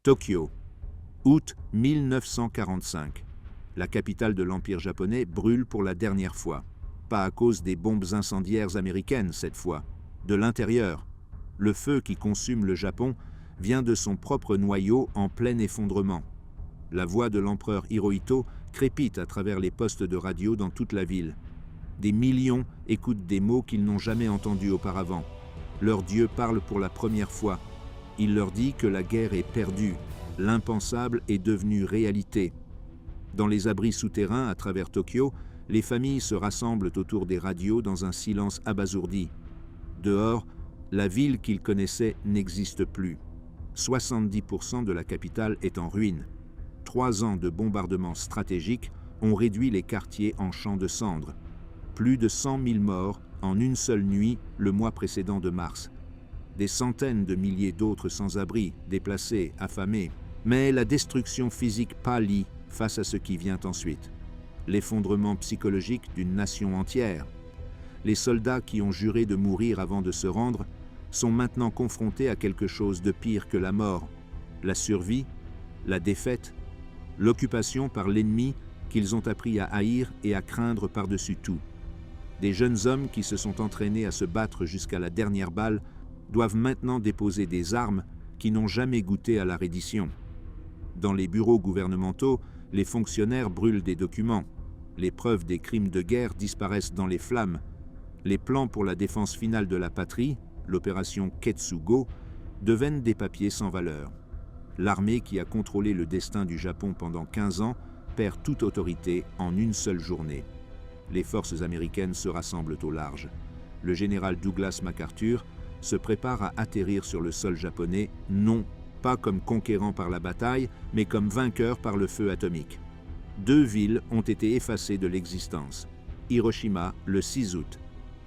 Tokyo, août 1945. La capitale de l'Empire japonais brûle pour la dernière fois. Pas à cause des bombes incendiaires américaines cette fois, de l'intérieur. Le feu qui consume le Japon vient de son propre noyau en plein effondrement. La voix de l'empereur Hirohito crépite à travers les postes de radio dans toute la ville. Des millions écoutent des mots qu'ils n'ont jamais entendus auparavant. Leur Dieu parle pour la première fois. Il leur dit que la guerre est perdue. L'impensable est devenu réalité. Dans les abris souterrains à travers Tokyo, les familles se rassemblent autour des radios dans un silence abasourdi. Dehors, la ville qu'ils connaissaient n'existe plus. 70% de la capitale est en ruine. 3 ans de bombardements stratégiques ont réduit les quartiers en champs de cendres. Plus de 100 000 morts en une seule nuit le mois précédent de mars. Des centaines de milliers d'autres sans-abri, déplacés, affamés. Mais la destruction physique pâlit face à ce qui vient ensuite. L'effondrement psychologique d'une nation entière. Les soldats qui ont juré de mourir avant de se rendre sont maintenant confrontés à quelque chose de pire que la mort. La survie, la défaite, l'occupation par l'ennemi qu'ils ont appris à haïr et à craindre par-dessus tout. Des jeunes hommes qui se sont entraînés à se battre jusqu'à la dernière balle doivent maintenant déposer des armes qui n'ont jamais goûté à la reddition. Dans les bureaux gouvernementaux, les fonctionnaires brûlent des documents. Les preuves des crimes de guerre disparaissent dans les flammes. Les plans pour la défense finale de la patrie, l'opération Ketsugo, deviennent des papiers sans valeur. L'armée qui a contrôlé le destin du Japon pendant 15 ans perd toute autorité en une seule journée. Les forces américaines se rassemblent au large. Le général Douglas MacArthur se prépare à atterrir sur le sol japonais, non pas comme conquérant par la bataille, mais comme vainqueur par le feu atomique. 2 villes ont été effacées de l'existence. Hiroshima le 6 août,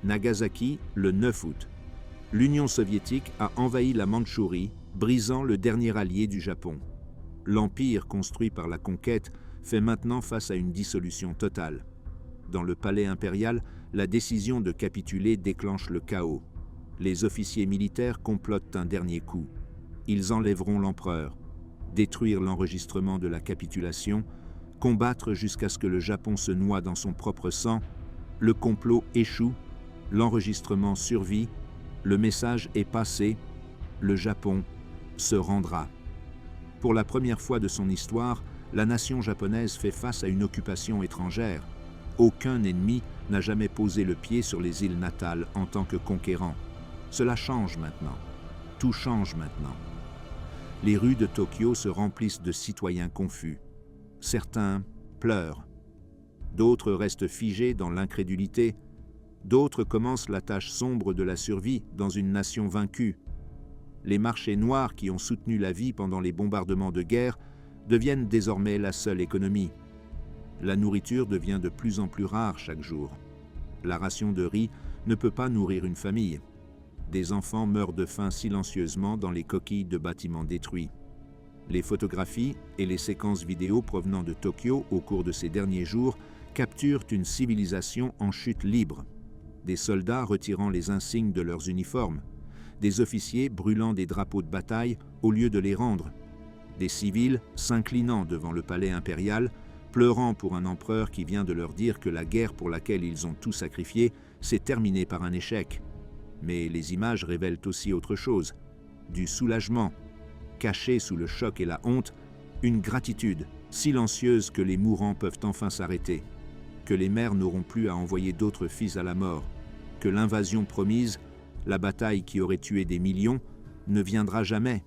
Nagasaki le 9 août. L'Union soviétique a envahi la Mandchourie, brisant le dernier allié du Japon. L'empire construit par la conquête fait maintenant face à une dissolution totale. Dans le palais impérial, la décision de capituler déclenche le chaos. Les officiers militaires complotent un dernier coup. Ils enlèveront l'empereur, détruire l'enregistrement de la capitulation, combattre jusqu'à ce que le Japon se noie dans son propre sang. Le complot échoue, l'enregistrement survit, le message est passé, le Japon se rendra. Pour la première fois de son histoire, la nation japonaise fait face à une occupation étrangère. Aucun ennemi n'a jamais posé le pied sur les îles natales en tant que conquérant. Cela change maintenant. Tout change maintenant. Les rues de Tokyo se remplissent de citoyens confus. Certains pleurent. D'autres restent figés dans l'incrédulité. D'autres commencent la tâche sombre de la survie dans une nation vaincue. Les marchés noirs qui ont soutenu la vie pendant les bombardements de guerre deviennent désormais la seule économie. La nourriture devient de plus en plus rare chaque jour. La ration de riz ne peut pas nourrir une famille. Des enfants meurent de faim silencieusement dans les coquilles de bâtiments détruits. Les photographies et les séquences vidéo provenant de Tokyo au cours de ces derniers jours capturent une civilisation en chute libre. Des soldats retirant les insignes de leurs uniformes, des officiers brûlant des drapeaux de bataille au lieu de les rendre, des civils s'inclinant devant le palais impérial, pleurant pour un empereur qui vient de leur dire que la guerre pour laquelle ils ont tout sacrifié s'est terminée par un échec. Mais les images révèlent aussi autre chose, du soulagement, caché sous le choc et la honte, une gratitude silencieuse que les mourants peuvent enfin s'arrêter, que les mères n'auront plus à envoyer d'autres fils à la mort, que l'invasion promise, la bataille qui aurait tué des millions, ne viendra jamais.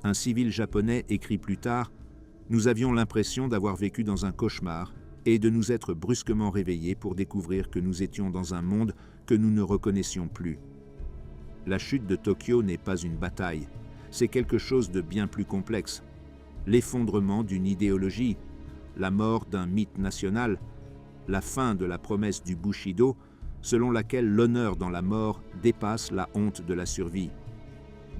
Un civil japonais écrit plus tard « Nous avions l'impression d'avoir vécu dans un cauchemar et de nous être brusquement réveillés pour découvrir que nous étions dans un monde que nous ne reconnaissions plus. » La chute de Tokyo n'est pas une bataille, c'est quelque chose de bien plus complexe. L'effondrement d'une idéologie, la mort d'un mythe national, la fin de la promesse du Bushido, selon laquelle l'honneur dans la mort dépasse la honte de la survie.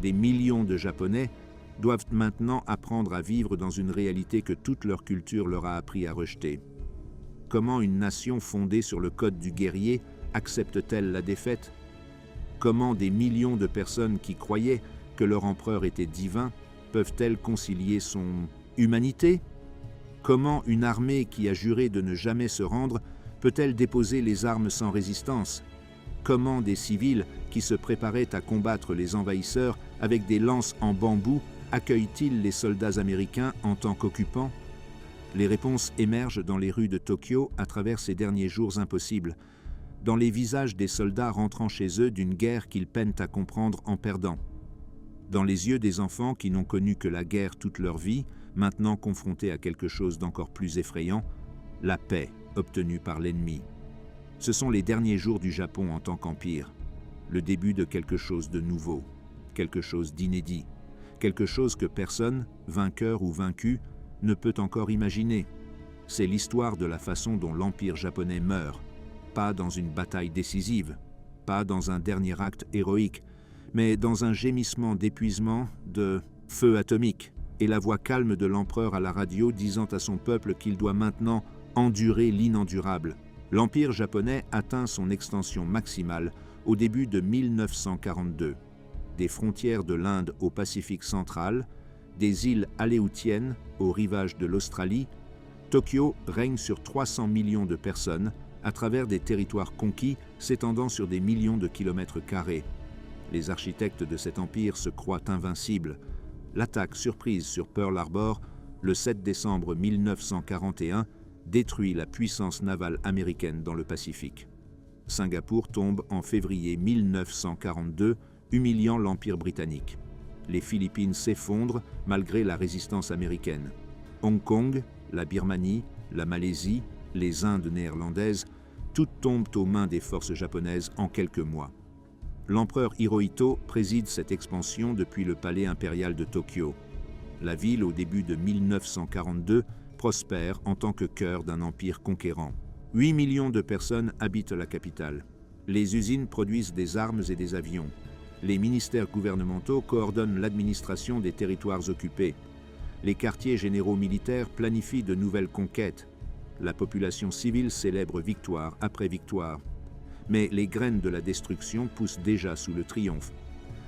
Des millions de Japonais doivent maintenant apprendre à vivre dans une réalité que toute leur culture leur a appris à rejeter. Comment une nation fondée sur le code du guerrier accepte-t-elle la défaite? Comment des millions de personnes qui croyaient que leur empereur était divin peuvent-elles concilier son humanité? Comment une armée qui a juré de ne jamais se rendre peut-elle déposer les armes sans résistance? Comment des civils qui se préparaient à combattre les envahisseurs avec des lances en bambou accueillent-ils les soldats américains en tant qu'occupants? Les réponses émergent dans les rues de Tokyo à travers ces derniers jours impossibles, dans les visages des soldats rentrant chez eux d'une guerre qu'ils peinent à comprendre en perdant, dans les yeux des enfants qui n'ont connu que la guerre toute leur vie, maintenant confrontés à quelque chose d'encore plus effrayant, la paix obtenue par l'ennemi. Ce sont les derniers jours du Japon en tant qu'empire, le début de quelque chose de nouveau, quelque chose d'inédit, quelque chose que personne, vainqueur ou vaincu, ne peut encore imaginer. C'est l'histoire de la façon dont l'empire japonais meurt, pas dans une bataille décisive, pas dans un dernier acte héroïque, mais dans un gémissement d'épuisement, de feu atomique, et la voix calme de l'empereur à la radio disant à son peuple qu'il doit maintenant endurer l'inendurable. L'empire japonais atteint son extension maximale au début de 1942. Des frontières de l'Inde au Pacifique central, des îles aléoutiennes au rivage de l'Australie, Tokyo règne sur 300 millions de personnes à travers des territoires conquis s'étendant sur des millions de kilomètres carrés. Les architectes de cet empire se croient invincibles. L'attaque surprise sur Pearl Harbor, le 7 décembre 1941, détruit la puissance navale américaine dans le Pacifique. Singapour tombe en février 1942, humiliant l'Empire britannique. Les Philippines s'effondrent malgré la résistance américaine. Hong Kong, la Birmanie, la Malaisie, les Indes néerlandaises, toutes tombent aux mains des forces japonaises en quelques mois. L'empereur Hirohito préside cette expansion depuis le palais impérial de Tokyo. La ville, au début de 1942, prospère en tant que cœur d'un empire conquérant. 8 millions de personnes habitent la capitale. Les usines produisent des armes et des avions. Les ministères gouvernementaux coordonnent l'administration des territoires occupés. Les quartiers généraux militaires planifient de nouvelles conquêtes. La population civile célèbre victoire après victoire. Mais les graines de la destruction poussent déjà sous le triomphe.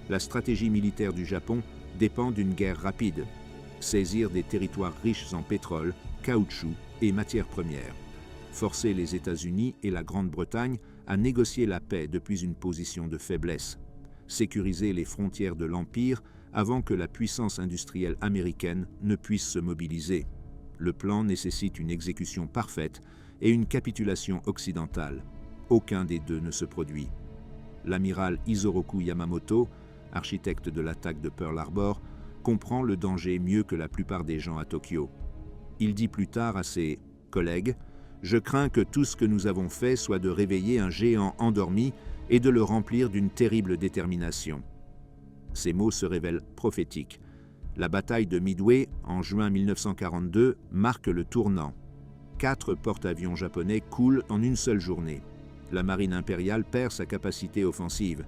La stratégie militaire du Japon dépend d'une guerre rapide. Saisir des territoires riches en pétrole, caoutchouc et matières premières. Forcer les États-Unis et la Grande-Bretagne à négocier la paix depuis une position de faiblesse. Sécuriser les frontières de l'Empire avant que la puissance industrielle américaine ne puisse se mobiliser. Le plan nécessite une exécution parfaite et une capitulation occidentale. Aucun des deux ne se produit. L'amiral Isoroku Yamamoto, architecte de l'attaque de Pearl Harbor, comprend le danger mieux que la plupart des gens à Tokyo. Il dit plus tard à ses collègues « Je crains que tout ce que nous avons fait soit de réveiller un géant endormi et de le remplir d'une terrible détermination. » Ces mots se révèlent prophétiques. La bataille de Midway, en juin 1942, marque le tournant. 4 porte-avions japonais coulent en une seule journée. La marine impériale perd sa capacité offensive.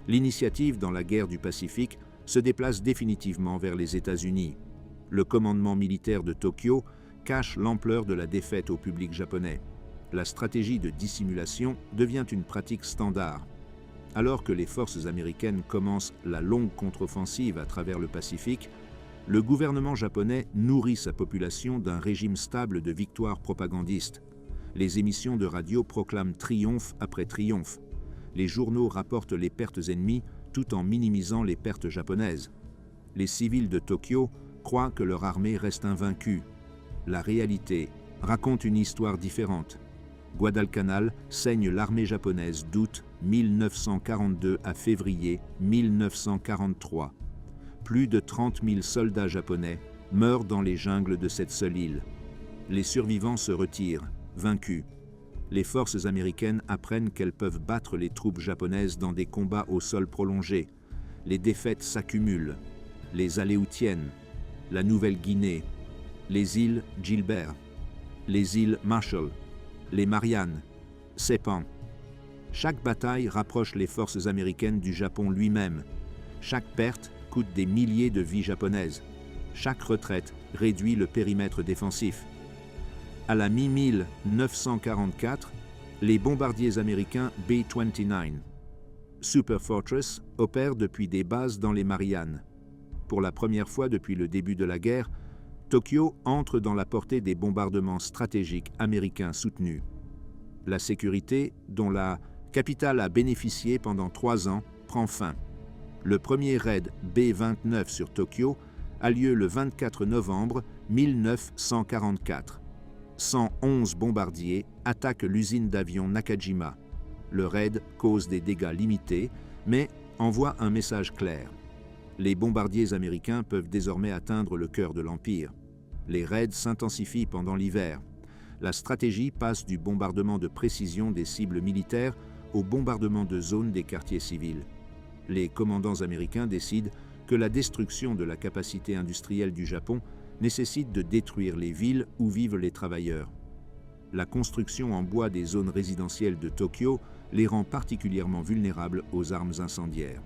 L'initiative dans la guerre du Pacifique se déplace définitivement vers les États-Unis. Le commandement militaire de Tokyo cache l'ampleur de la défaite au public japonais. La stratégie de dissimulation devient une pratique standard. Alors que les forces américaines commencent la longue contre-offensive à travers le Pacifique, le gouvernement japonais nourrit sa population d'un régime stable de victoires propagandistes. Les émissions de radio proclament triomphe après triomphe. Les journaux rapportent les pertes ennemies tout en minimisant les pertes japonaises. Les civils de Tokyo croient que leur armée reste invaincue. La réalité raconte une histoire différente. Guadalcanal saigne l'armée japonaise d'août 1942 à février 1943. Plus de 30 000 soldats japonais meurent dans les jungles de cette seule île. Les survivants se retirent, vaincus. Les forces américaines apprennent qu'elles peuvent battre les troupes japonaises dans des combats au sol prolongés. Les défaites s'accumulent. Les Aléoutiennes, la Nouvelle-Guinée, les îles Gilbert, les îles Marshall, les Mariannes, Saipan. Chaque bataille rapproche les forces américaines du Japon lui-même. Chaque perte coûte des milliers de vies japonaises. Chaque retraite réduit le périmètre défensif. À la mi-1944, les bombardiers américains B-29 Super Fortress opèrent depuis des bases dans les Mariannes. pour la première fois depuis le début de la guerre, Tokyo entre dans la portée des bombardements stratégiques américains soutenus. La sécurité, dont la capitale a bénéficié pendant 3 ans, prend fin. Le premier raid B-29 sur Tokyo a lieu le 24 novembre 1944. 111 bombardiers attaquent l'usine d'avions Nakajima. Le raid cause des dégâts limités, mais envoie un message clair. Les bombardiers américains peuvent désormais atteindre le cœur de l'Empire. Les raids s'intensifient pendant l'hiver. La stratégie passe du bombardement de précision des cibles militaires au bombardement de zones des quartiers civils. Les commandants américains décident que la destruction de la capacité industrielle du Japon nécessite de détruire les villes où vivent les travailleurs. La construction en bois des zones résidentielles de Tokyo les rend particulièrement vulnérables aux armes incendiaires.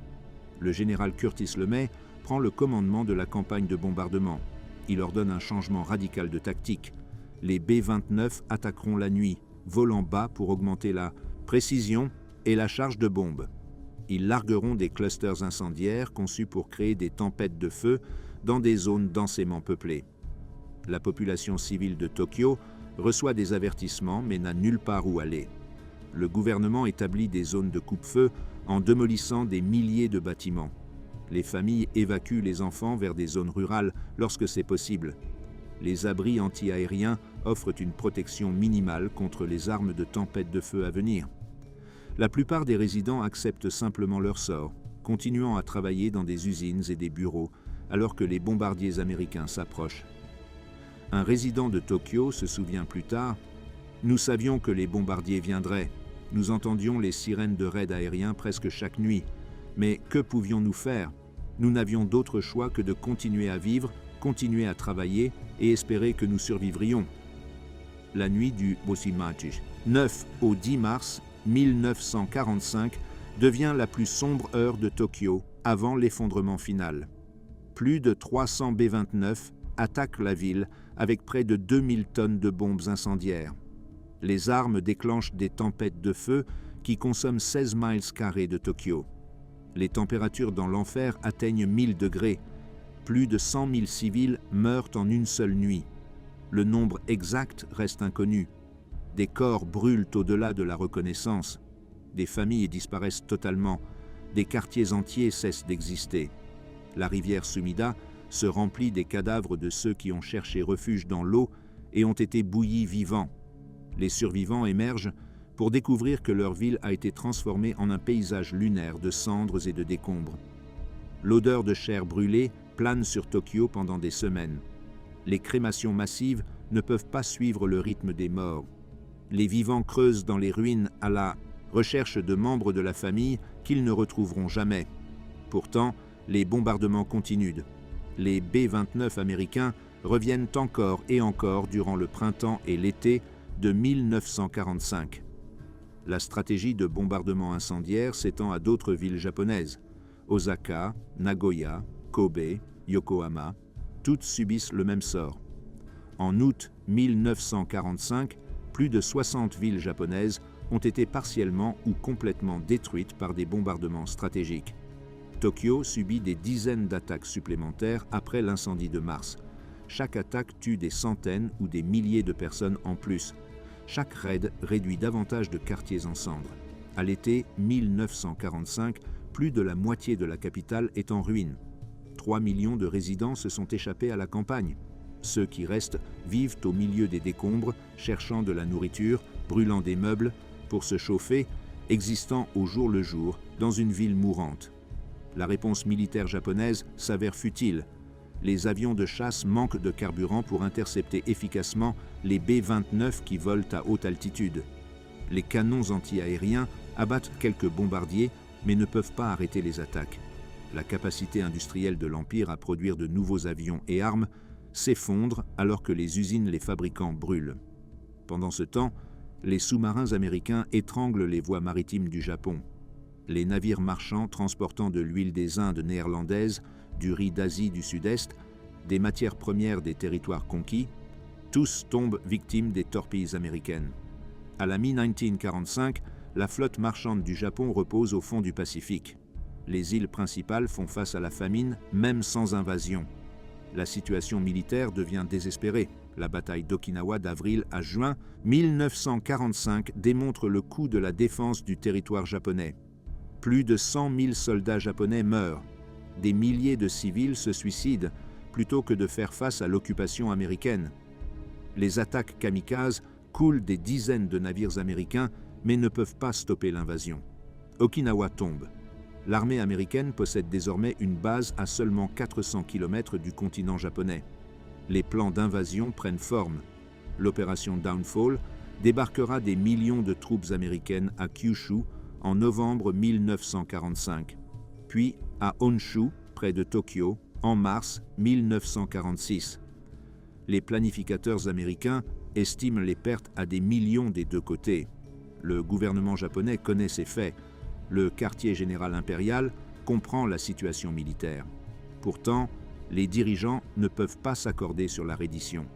Le général Curtis LeMay prend le commandement de la campagne de bombardement. Il ordonne un changement radical de tactique. Les B-29 attaqueront la nuit, volant bas pour augmenter la précision et la charge de bombes. Ils largueront des clusters incendiaires conçus pour créer des tempêtes de feu dans des zones densément peuplées. La population civile de Tokyo reçoit des avertissements mais n'a nulle part où aller. Le gouvernement établit des zones de coupe-feu en démolissant des milliers de bâtiments. Les familles évacuent les enfants vers des zones rurales lorsque c'est possible. Les abris anti-aériens offrent une protection minimale contre les armes de tempête de feu à venir. La plupart des résidents acceptent simplement leur sort, continuant à travailler dans des usines et des bureaux, alors que les bombardiers américains s'approchent. Un résident de Tokyo se souvient plus tard « Nous savions que les bombardiers viendraient. Nous entendions les sirènes de raids aériens presque chaque nuit. Mais que pouvions-nous faire? Nous n'avions d'autre choix que de continuer à vivre, continuer à travailler et espérer que nous survivrions. » La nuit du Boshimachi, 9 au 10 mars 1945, devient la plus sombre heure de Tokyo avant l'effondrement final. Plus de 300 B-29 attaquent la ville avec près de 2000 tonnes de bombes incendiaires. Les armes déclenchent des tempêtes de feu qui consomment 16 miles carrés de Tokyo. Les températures dans l'enfer atteignent 1000 degrés. Plus de 100 000 civils meurent en une seule nuit. Le nombre exact reste inconnu. Des corps brûlent au-delà de la reconnaissance. Des familles disparaissent totalement. Des quartiers entiers cessent d'exister. La rivière Sumida se remplit des cadavres de ceux qui ont cherché refuge dans l'eau et ont été bouillis vivants. Les survivants émergent pour découvrir que leur ville a été transformée en un paysage lunaire de cendres et de décombres. L'odeur de chair brûlée plane sur Tokyo pendant des semaines. Les crémations massives ne peuvent pas suivre le rythme des morts. Les vivants creusent dans les ruines à la recherche de membres de la famille qu'ils ne retrouveront jamais. Pourtant, les bombardements continuent. Les B-29 américains reviennent encore et encore durant le printemps et l'été de 1945. La stratégie de bombardement incendiaire s'étend à d'autres villes japonaises. Osaka, Nagoya, Kobe, Yokohama, toutes subissent le même sort. En août 1945, plus de 60 villes japonaises ont été partiellement ou complètement détruites par des bombardements stratégiques. Tokyo subit des dizaines d'attaques supplémentaires après l'incendie de mars. Chaque attaque tue des centaines ou des milliers de personnes en plus. Chaque raid réduit davantage de quartiers en cendres. À l'été 1945, plus de la moitié de la capitale est en ruine. 3 millions de résidents se sont échappés à la campagne. Ceux qui restent vivent au milieu des décombres, cherchant de la nourriture, brûlant des meubles, pour se chauffer, existant au jour le jour dans une ville mourante. La réponse militaire japonaise s'avère futile. Les avions de chasse manquent de carburant pour intercepter efficacement les B-29 qui volent à haute altitude. Les canons anti-aériens abattent quelques bombardiers, mais ne peuvent pas arrêter les attaques. La capacité industrielle de l'Empire à produire de nouveaux avions et armes s'effondre alors que les usines les fabriquant brûlent. Pendant ce temps, les sous-marins américains étranglent les voies maritimes du Japon. Les navires marchands transportant de l'huile des Indes néerlandaises, du riz d'Asie du Sud-Est, des matières premières des territoires conquis, tous tombent victimes des torpilles américaines. À la mi-1945, la flotte marchande du Japon repose au fond du Pacifique. Les îles principales font face à la famine, même sans invasion. La situation militaire devient désespérée. La bataille d'Okinawa d'avril à juin 1945 démontre le coût de la défense du territoire japonais. Plus de 100 000 soldats japonais meurent. Des milliers de civils se suicident plutôt que de faire face à l'occupation américaine. Les attaques kamikazes coulent des dizaines de navires américains, mais ne peuvent pas stopper l'invasion. Okinawa tombe. L'armée américaine possède désormais une base à seulement 400 km du continent japonais. Les plans d'invasion prennent forme. L'opération Downfall débarquera des millions de troupes américaines à Kyushu en novembre 1945, puis à Honshu, près de Tokyo, en mars 1946. Les planificateurs américains estiment les pertes à des millions des deux côtés. Le gouvernement japonais connaît ces faits. Le quartier général impérial comprend la situation militaire. Pourtant, les dirigeants ne peuvent pas s'accorder sur la reddition.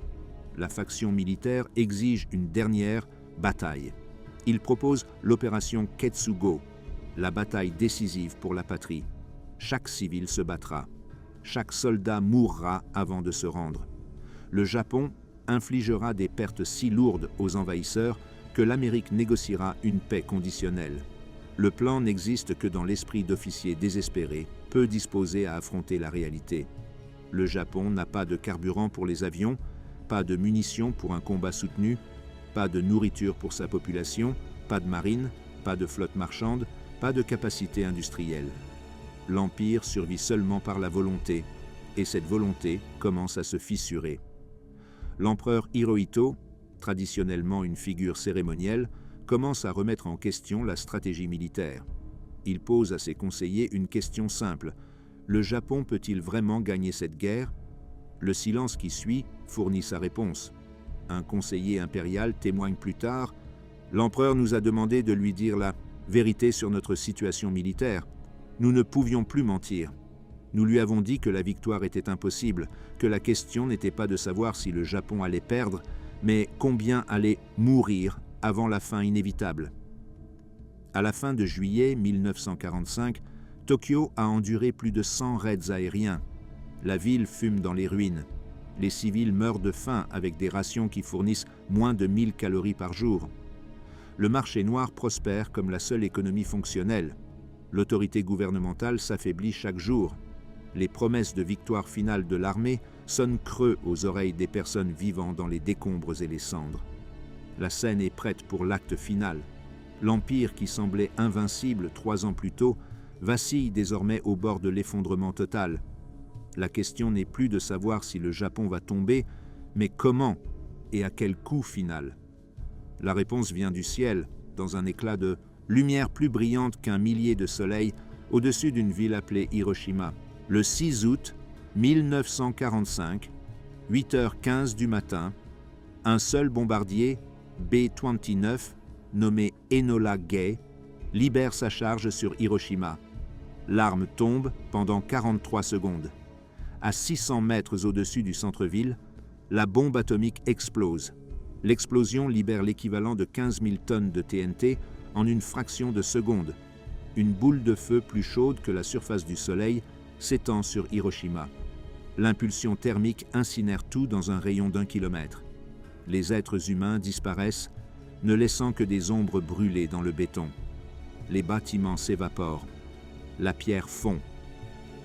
La faction militaire exige une dernière bataille. Il propose l'opération Ketsugo, la bataille décisive pour la patrie. Chaque civil se battra. Chaque soldat mourra avant de se rendre. Le Japon infligera des pertes si lourdes aux envahisseurs que l'Amérique négociera une paix conditionnelle. Le plan n'existe que dans l'esprit d'officiers désespérés, peu disposés à affronter la réalité. Le Japon n'a pas de carburant pour les avions, pas de munitions pour un combat soutenu, pas de nourriture pour sa population, pas de marine, pas de flotte marchande, pas de capacité industrielle. L'Empire survit seulement par la volonté, et cette volonté commence à se fissurer. L'empereur Hirohito, traditionnellement une figure cérémonielle, commence à remettre en question la stratégie militaire. Il pose à ses conseillers une question simple. Le Japon peut-il vraiment gagner cette guerre? Le silence qui suit fournit sa réponse. Un conseiller impérial témoigne plus tard « L'empereur nous a demandé de lui dire la vérité sur notre situation militaire. Nous ne pouvions plus mentir. Nous lui avons dit que la victoire était impossible, que la question n'était pas de savoir si le Japon allait perdre, mais combien allait mourir avant la fin inévitable. » À la fin de juillet 1945, Tokyo a enduré plus de 100 raids aériens. La ville fume dans les ruines. Les civils meurent de faim avec des rations qui fournissent moins de 1000 calories par jour. Le marché noir prospère comme la seule économie fonctionnelle. L'autorité gouvernementale s'affaiblit chaque jour. Les promesses de victoire finale de l'armée sonnent creux aux oreilles des personnes vivant dans les décombres et les cendres. La scène est prête pour l'acte final. L'Empire qui semblait invincible 3 ans plus tôt vacille désormais au bord de l'effondrement total. La question n'est plus de savoir si le Japon va tomber, mais comment et à quel coût final. La réponse vient du ciel, dans un éclat de lumière plus brillante qu'un millier de soleils au-dessus d'une ville appelée Hiroshima. Le 6 août 1945, 8h15 du matin, un seul bombardier, B-29, nommé Enola Gay, libère sa charge sur Hiroshima. L'arme tombe pendant 43 secondes. À 600 mètres au-dessus du centre-ville, la bombe atomique explose. L'explosion libère l'équivalent de 15 000 tonnes de TNT en une fraction de seconde. Une boule de feu plus chaude que la surface du Soleil s'étend sur Hiroshima. L'impulsion thermique incinère tout dans un rayon d'1 kilomètre. Les êtres humains disparaissent, ne laissant que des ombres brûlées dans le béton. Les bâtiments s'évaporent. La pierre fond.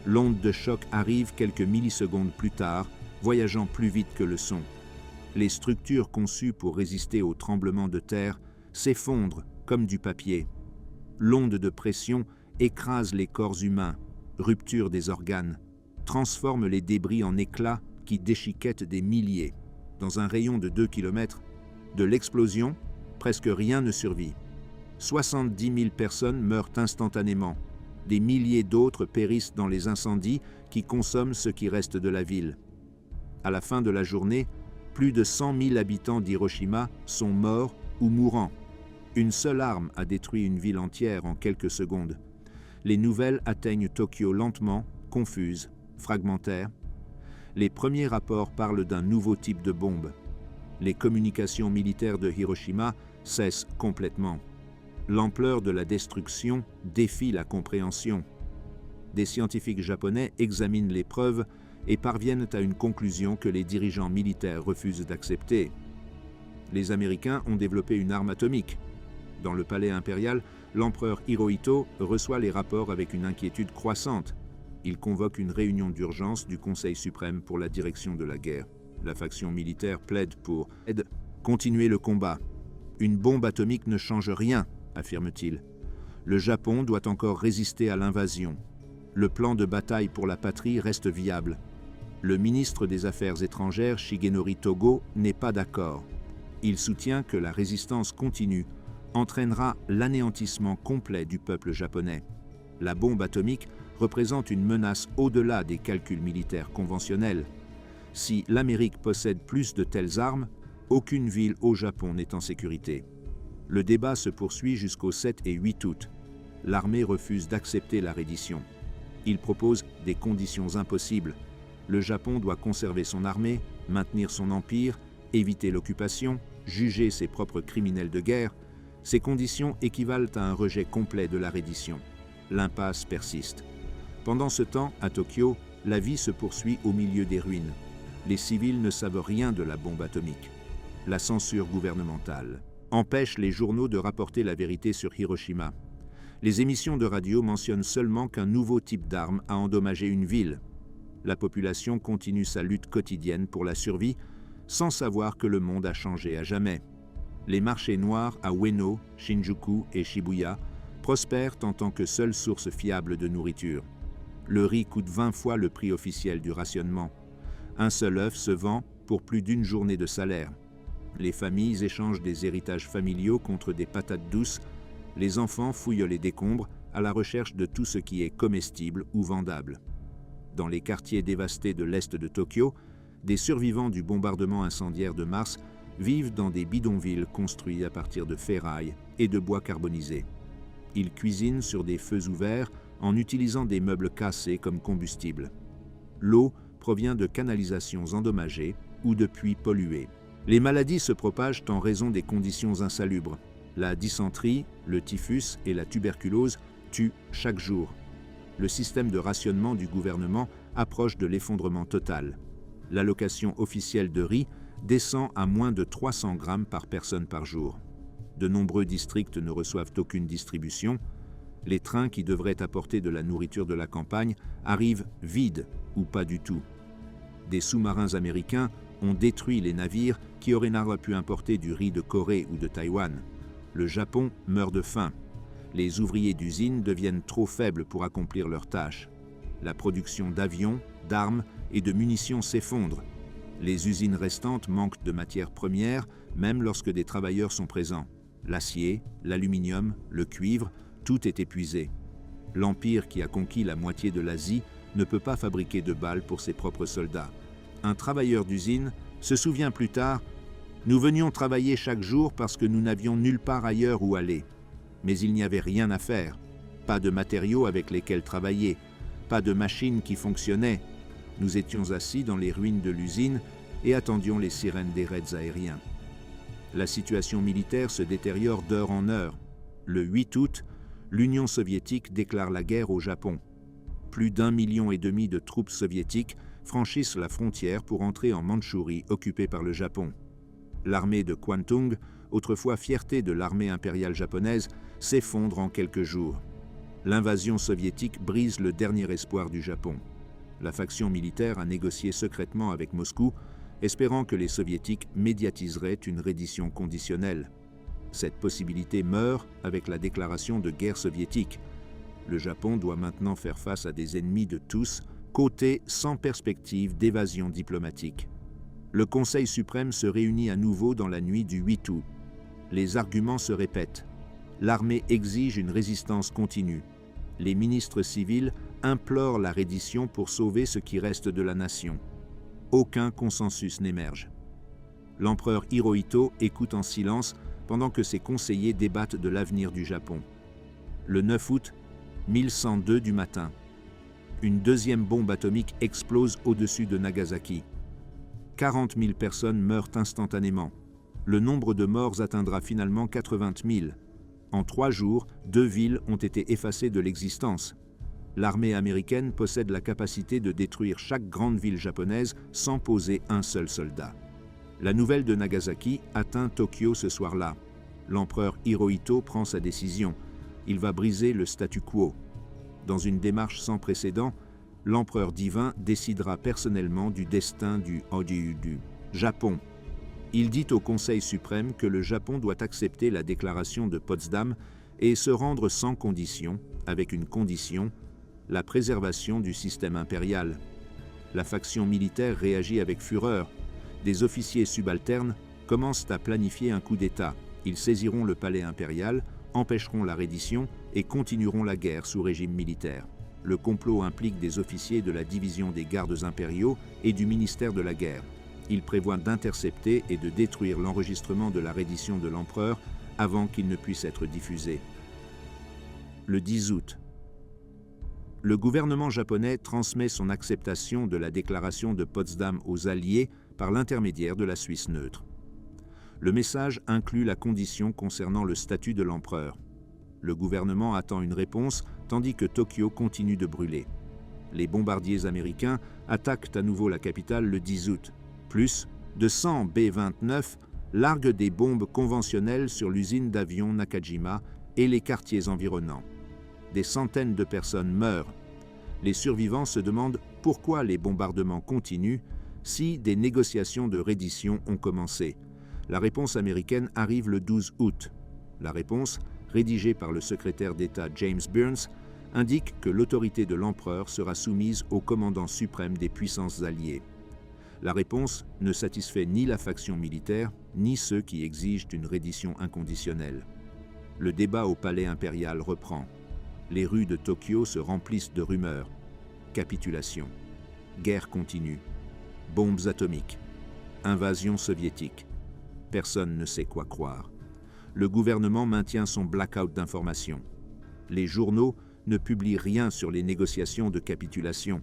L'onde de choc arrive quelques millisecondes plus tard, voyageant plus vite que le son. Les structures conçues pour résister aux tremblements de terre s'effondrent comme du papier. L'onde de pression écrase les corps humains, rupture des organes, transforme les débris en éclats qui déchiquettent des milliers. Dans un rayon de 2 km, de l'explosion, presque rien ne survit. 70 000 personnes meurent instantanément. Des milliers d'autres périssent dans les incendies qui consomment ce qui reste de la ville. À la fin de la journée, plus de 100 000 habitants d'Hiroshima sont morts ou mourants. Une seule arme a détruit une ville entière en quelques secondes. Les nouvelles atteignent Tokyo lentement, confuses, fragmentaires. Les premiers rapports parlent d'un nouveau type de bombe. Les communications militaires de Hiroshima cessent complètement. L'ampleur de la destruction défie la compréhension. des scientifiques japonais examinent les preuves et parviennent à une conclusion que les dirigeants militaires refusent d'accepter. Les Américains ont développé une arme atomique. Dans le palais impérial, l'empereur Hirohito reçoit les rapports avec une inquiétude croissante. Il convoque une réunion d'urgence du Conseil suprême pour la direction de la guerre. La faction militaire plaide pour « continuer le combat ». Une bombe atomique ne change rien, affirme-t-il. Le Japon doit encore résister à l'invasion. Le plan de bataille pour la patrie reste viable. Le ministre des Affaires étrangères, Shigenori Togo, n'est pas d'accord. Il soutient que la résistance continue entraînera l'anéantissement complet du peuple japonais. La bombe atomique représente une menace au-delà des calculs militaires conventionnels. Si l'Amérique possède plus de telles armes, aucune ville au Japon n'est en sécurité. Le débat se poursuit jusqu'au 7 et 8 août. L'armée refuse d'accepter la reddition. Il propose des conditions impossibles. Le Japon doit conserver son armée, maintenir son empire, éviter l'occupation, juger ses propres criminels de guerre. Ces conditions équivalent à un rejet complet de la reddition. L'impasse persiste. Pendant ce temps, à Tokyo, la vie se poursuit au milieu des ruines. Les civils ne savent rien de la bombe atomique. La censure gouvernementale empêche les journaux de rapporter la vérité sur Hiroshima. Les émissions de radio mentionnent seulement qu'un nouveau type d'arme a endommagé une ville. La population continue sa lutte quotidienne pour la survie, sans savoir que le monde a changé à jamais. Les marchés noirs à Ueno, Shinjuku et Shibuya prospèrent en tant que seule source fiable de nourriture. Le riz coûte 20 fois le prix officiel du rationnement. Un seul œuf se vend pour plus d'une journée de salaire. Les familles échangent des héritages familiaux contre des patates douces. Les enfants fouillent les décombres à la recherche de tout ce qui est comestible ou vendable. Dans les quartiers dévastés de l'est de Tokyo, des survivants du bombardement incendiaire de mars vivent dans des bidonvilles construits à partir de ferraille et de bois carbonisé. Ils cuisinent sur des feux ouverts en utilisant des meubles cassés comme combustible. L'eau provient de canalisations endommagées ou de puits pollués. Les maladies se propagent en raison des conditions insalubres. La dysenterie, le typhus et la tuberculose tuent chaque jour. Le système de rationnement du gouvernement approche de l'effondrement total. L'allocation officielle de riz descend à moins de 300 grammes par personne par jour. De nombreux districts ne reçoivent aucune distribution. Les trains qui devraient apporter de la nourriture de la campagne arrivent vides ou pas du tout. Des sous-marins américains ont détruit les navires qui auraient pu importer du riz de Corée ou de Taïwan. Le Japon meurt de faim. Les ouvriers d'usines deviennent trop faibles pour accomplir leurs tâches. La production d'avions, d'armes et de munitions s'effondre. Les usines restantes manquent de matières premières, même lorsque des travailleurs sont présents. L'acier, l'aluminium, le cuivre, tout est épuisé. L'Empire qui a conquis la moitié de l'Asie ne peut pas fabriquer de balles pour ses propres soldats. Un travailleur d'usine se souvient plus tard « Nous venions travailler chaque jour parce que nous n'avions nulle part ailleurs où aller. Mais il n'y avait rien à faire. Pas de matériaux avec lesquels travailler, pas de machines qui fonctionnaient. Nous étions assis dans les ruines de l'usine et attendions les sirènes des raids aériens. » La situation militaire se détériore d'heure en heure. Le 8 août, l'Union soviétique déclare la guerre au Japon. Plus d'1,5 million de troupes soviétiques franchissent la frontière pour entrer en Mandchourie occupée par le Japon. L'armée de Kwantung, autrefois fierté de l'armée impériale japonaise, s'effondre en quelques jours. L'invasion soviétique brise le dernier espoir du Japon. La faction militaire a négocié secrètement avec Moscou, espérant que les soviétiques médiatiseraient une reddition conditionnelle. Cette possibilité meurt avec la déclaration de guerre soviétique. Le Japon doit maintenant faire face à des ennemis de tous, côtés sans perspective d'évasion diplomatique. Le Conseil suprême se réunit à nouveau dans la nuit du 8 août. Les arguments se répètent. L'armée exige une résistance continue. Les ministres civils implorent la reddition pour sauver ce qui reste de la nation. Aucun consensus n'émerge. L'empereur Hirohito écoute en silence pendant que ses conseillers débattent de l'avenir du Japon. Le 9 août, 1102 du matin, une deuxième bombe atomique explose au-dessus de Nagasaki. 40 000 personnes meurent instantanément. Le nombre de morts atteindra finalement 80 000. En 3 jours, 2 villes ont été effacées de l'existence. L'armée américaine possède la capacité de détruire chaque grande ville japonaise sans poser un seul soldat. La nouvelle de Nagasaki atteint Tokyo ce soir-là. L'empereur Hirohito prend sa décision. Il va briser le statu quo. Dans une démarche sans précédent, l'empereur divin décidera personnellement du destin du Japon. Il dit au Conseil suprême que le Japon doit accepter la déclaration de Potsdam et se rendre sans condition, avec une condition, la préservation du système impérial. La faction militaire réagit avec fureur. Des officiers subalternes commencent à planifier un coup d'État. Ils saisiront le palais impérial, empêcheront la reddition et continueront la guerre sous régime militaire. Le complot implique des officiers de la division des gardes impériaux et du ministère de la guerre. Il prévoit d'intercepter et de détruire l'enregistrement de la reddition de l'empereur avant qu'il ne puisse être diffusé. Le 10 août. Le gouvernement japonais transmet son acceptation de la déclaration de Potsdam aux Alliés par l'intermédiaire de la Suisse neutre. Le message inclut la condition concernant le statut de l'empereur. Le gouvernement attend une réponse tandis que Tokyo continue de brûler. Les bombardiers américains attaquent à nouveau la capitale le 10 août. Plus de 100 B-29 larguent des bombes conventionnelles sur l'usine d'avions Nakajima et les quartiers environnants. Des centaines de personnes meurent. Les survivants se demandent pourquoi les bombardements continuent si des négociations de reddition ont commencé. La réponse américaine arrive le 12 août. La réponse, rédigée par le secrétaire d'État James Burns, indique que l'autorité de l'empereur sera soumise au commandant suprême des puissances alliées. La réponse ne satisfait ni la faction militaire, ni ceux qui exigent une reddition inconditionnelle. Le débat au palais impérial reprend. Les rues de Tokyo se remplissent de rumeurs. Capitulation. Guerre continue. Bombes atomiques. Invasion soviétique. Personne ne sait quoi croire. Le gouvernement maintient son blackout d'informations. Les journaux ne publient rien sur les négociations de capitulation.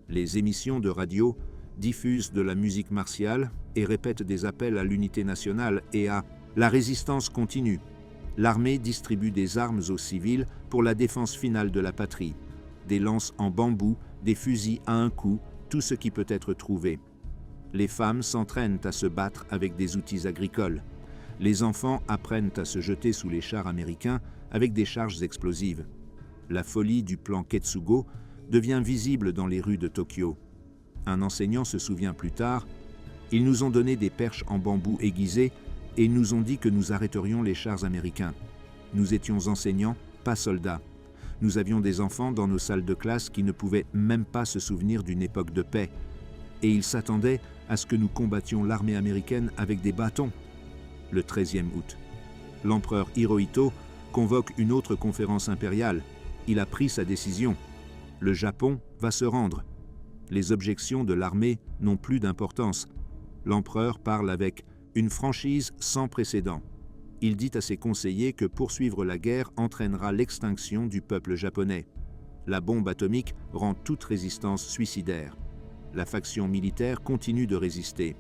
Les émissions de radio diffusent de la musique martiale et répètent des appels à l'unité nationale et à « la résistance continue ». L'armée distribue des armes aux civils pour la défense finale de la patrie. Des lances en bambou, des fusils à un coup, tout ce qui peut être trouvé. Les femmes s'entraînent à se battre avec des outils agricoles. Les enfants apprennent à se jeter sous les chars américains avec des charges explosives. La folie du plan Ketsugo devient visible dans les rues de Tokyo. Un enseignant se souvient plus tard « Ils nous ont donné des perches en bambou aiguisées et nous ont dit que nous arrêterions les chars américains. Nous étions enseignants, pas soldats. Nous avions des enfants dans nos salles de classe qui ne pouvaient même pas se souvenir d'une époque de paix. Et ils s'attendaient à ce que nous combattions l'armée américaine avec des bâtons. » Le 13e août. L'empereur Hirohito convoque une autre conférence impériale. Il a pris sa décision. Le Japon va se rendre. Les objections de l'armée n'ont plus d'importance. L'empereur parle avec une franchise sans précédent. Il dit à ses conseillers que poursuivre la guerre entraînera l'extinction du peuple japonais. La bombe atomique rend toute résistance suicidaire. La faction militaire continue de résister.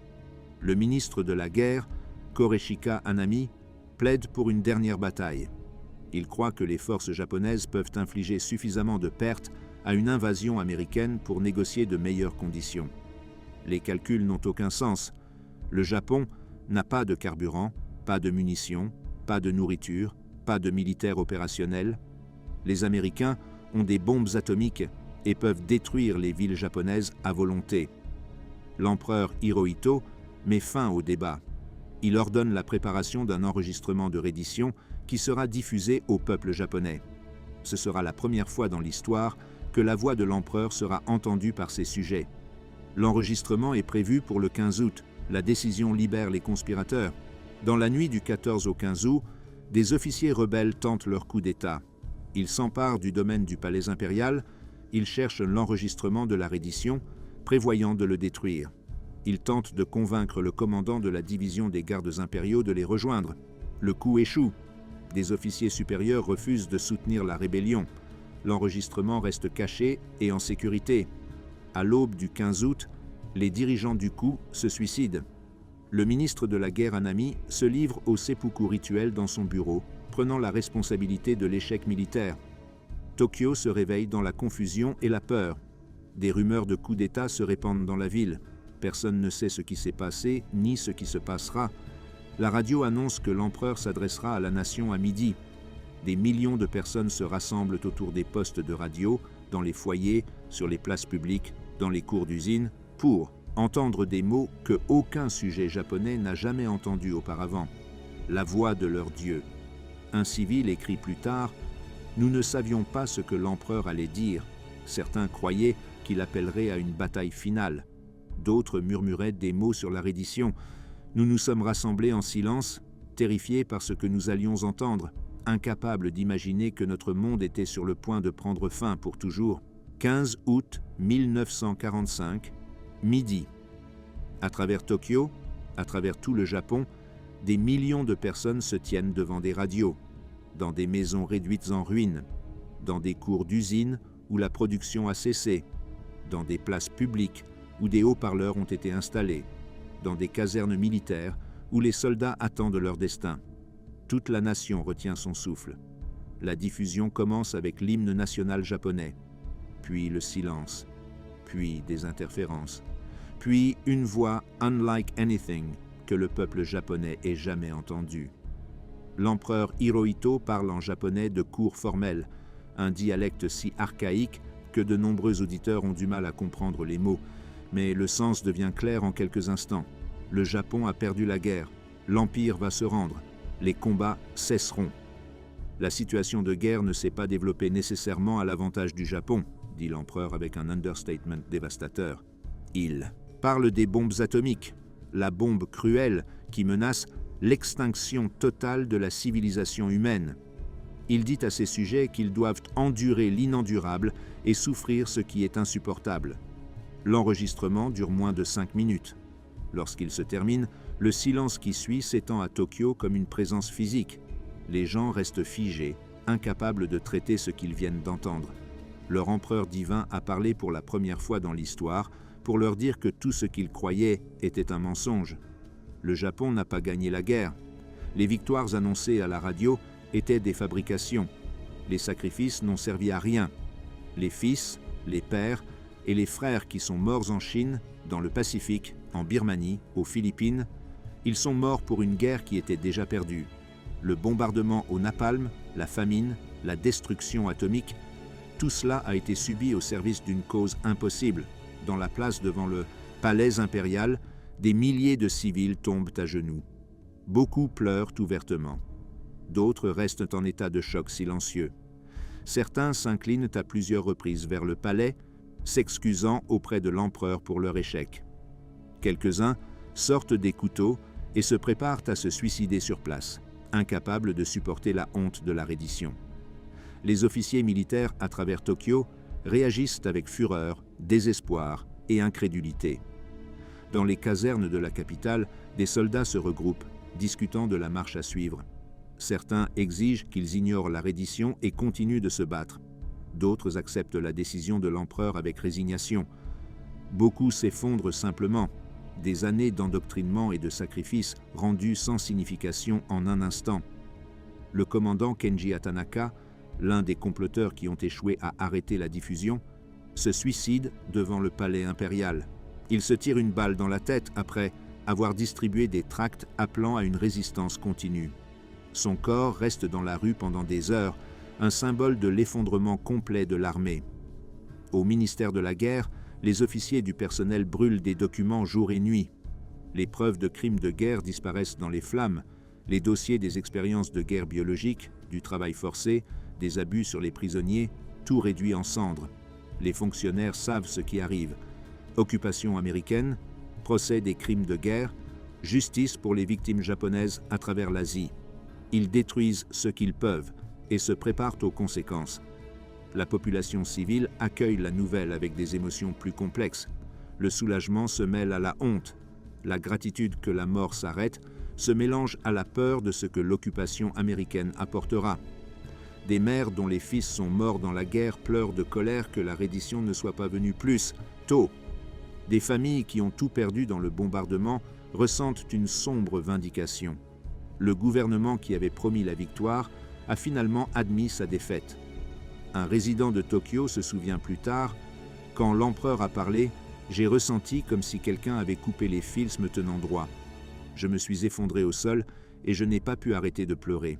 Le ministre de la guerre, Koreshika Hanami, plaide pour une dernière bataille. Il croit que les forces japonaises peuvent infliger suffisamment de pertes à une invasion américaine pour négocier de meilleures conditions. Les calculs n'ont aucun sens. Le Japon n'a pas de carburant, pas de munitions, pas de nourriture, pas de militaires opérationnels. Les Américains ont des bombes atomiques et peuvent détruire les villes japonaises à volonté. L'empereur Hirohito met fin au débat. Il ordonne la préparation d'un enregistrement de reddition qui sera diffusé au peuple japonais. Ce sera la première fois dans l'histoire que la voix de l'empereur sera entendue par ses sujets. L'enregistrement est prévu pour le 15 août. La décision libère les conspirateurs. Dans la nuit du 14 au 15 août, des officiers rebelles tentent leur coup d'État. Ils s'emparent du domaine du palais impérial, ils cherchent l'enregistrement de la reddition, prévoyant de le détruire. Ils tentent de convaincre le commandant de la division des gardes impériaux de les rejoindre. Le coup échoue. Des officiers supérieurs refusent de soutenir la rébellion. L'enregistrement reste caché et en sécurité. À l'aube du 15 août, les dirigeants du coup se suicident. Le ministre de la guerre Hanami se livre au seppuku rituel dans son bureau, prenant la responsabilité de l'échec militaire. Tokyo se réveille dans la confusion et la peur. Des rumeurs de coup d'État se répandent dans la ville. Personne ne sait ce qui s'est passé, ni ce qui se passera. La radio annonce que l'empereur s'adressera à la nation à midi. Des millions de personnes se rassemblent autour des postes de radio, dans les foyers, sur les places publiques, dans les cours d'usine, pour entendre des mots que aucun sujet japonais n'a jamais entendus auparavant. La voix de leur dieu. Un civil écrit plus tard « Nous ne savions pas ce que l'empereur allait dire. Certains croyaient qu'il appellerait à une bataille finale. D'autres murmuraient des mots sur la reddition. Nous nous sommes rassemblés en silence, terrifiés par ce que nous allions entendre, incapables d'imaginer que notre monde était sur le point de prendre fin pour toujours. 15 août 1945, midi. À travers Tokyo, à travers tout le Japon, des millions de personnes se tiennent devant des radios, dans des maisons réduites en ruines, dans des cours d'usine où la production a cessé, dans des places publiques où des haut-parleurs ont été installés, dans des casernes militaires où les soldats attendent leur destin. Toute la nation retient son souffle. La diffusion commence avec l'hymne national japonais, puis le silence, puis des interférences, puis une voix unlike anything que le peuple japonais ait jamais entendue. L'empereur Hirohito parle en japonais de cours formel, un dialecte si archaïque que de nombreux auditeurs ont du mal à comprendre les mots, mais le sens devient clair en quelques instants. Le Japon a perdu la guerre, l'Empire va se rendre, les combats cesseront. La situation de guerre ne s'est pas développée nécessairement à l'avantage du Japon, dit l'empereur avec un understatement dévastateur. Il parle des bombes atomiques, la bombe cruelle qui menace l'extinction totale de la civilisation humaine. Il dit à ces sujets qu'ils doivent endurer l'inendurable et souffrir ce qui est insupportable. L'enregistrement dure moins de 5 minutes. Lorsqu'il se termine, le silence qui suit s'étend à Tokyo comme une présence physique. Les gens restent figés, incapables de traiter ce qu'ils viennent d'entendre. Leur empereur divin a parlé pour la première fois dans l'histoire pour leur dire que tout ce qu'ils croyaient était un mensonge. Le Japon n'a pas gagné la guerre. Les victoires annoncées à la radio étaient des fabrications. Les sacrifices n'ont servi à rien. Les fils, les pères et les frères qui sont morts en Chine, dans le Pacifique, en Birmanie, aux Philippines, ils sont morts pour une guerre qui était déjà perdue. Le bombardement au napalm, la famine, la destruction atomique, tout cela a été subi au service d'une cause impossible. Dans la place devant le palais impérial, des milliers de civils tombent à genoux. Beaucoup pleurent ouvertement. D'autres restent en état de choc silencieux. Certains s'inclinent à plusieurs reprises vers le palais, s'excusant auprès de l'empereur pour leur échec. Quelques-uns sortent des couteaux et se préparent à se suicider sur place, incapables de supporter la honte de la reddition. Les officiers militaires à travers Tokyo réagissent avec fureur, désespoir et incrédulité. Dans les casernes de la capitale, des soldats se regroupent, discutant de la marche à suivre. Certains exigent qu'ils ignorent la reddition et continuent de se battre. D'autres acceptent la décision de l'empereur avec résignation. Beaucoup s'effondrent simplement, des années d'endoctrinement et de sacrifices rendus sans signification en un instant. Le commandant Kenji Hatanaka, l'un des comploteurs qui ont échoué à arrêter la diffusion, se suicide devant le palais impérial. Il se tire une balle dans la tête après avoir distribué des tracts appelant à une résistance continue. Son corps reste dans la rue pendant des heures, un symbole de l'effondrement complet de l'armée. Au ministère de la Guerre, les officiers du personnel brûlent des documents jour et nuit. Les preuves de crimes de guerre disparaissent dans les flammes, les dossiers des expériences de guerre biologique, du travail forcé, des abus sur les prisonniers, tout réduit en cendres. Les fonctionnaires savent ce qui arrive. Occupation américaine, procès des crimes de guerre, justice pour les victimes japonaises à travers l'Asie. Ils détruisent ce qu'ils peuvent et se préparent aux conséquences. La population civile accueille la nouvelle avec des émotions plus complexes. Le soulagement se mêle à la honte. La gratitude que la mort s'arrête se mélange à la peur de ce que l'occupation américaine apportera. Des mères dont les fils sont morts dans la guerre pleurent de colère que la reddition ne soit pas venue plus tôt. Des familles qui ont tout perdu dans le bombardement ressentent une sombre vindication. Le gouvernement qui avait promis la victoire a finalement admis sa défaite. Un résident de Tokyo se souvient plus tard, « Quand l'empereur a parlé, j'ai ressenti comme si quelqu'un avait coupé les fils me tenant droit. Je me suis effondré au sol et je n'ai pas pu arrêter de pleurer.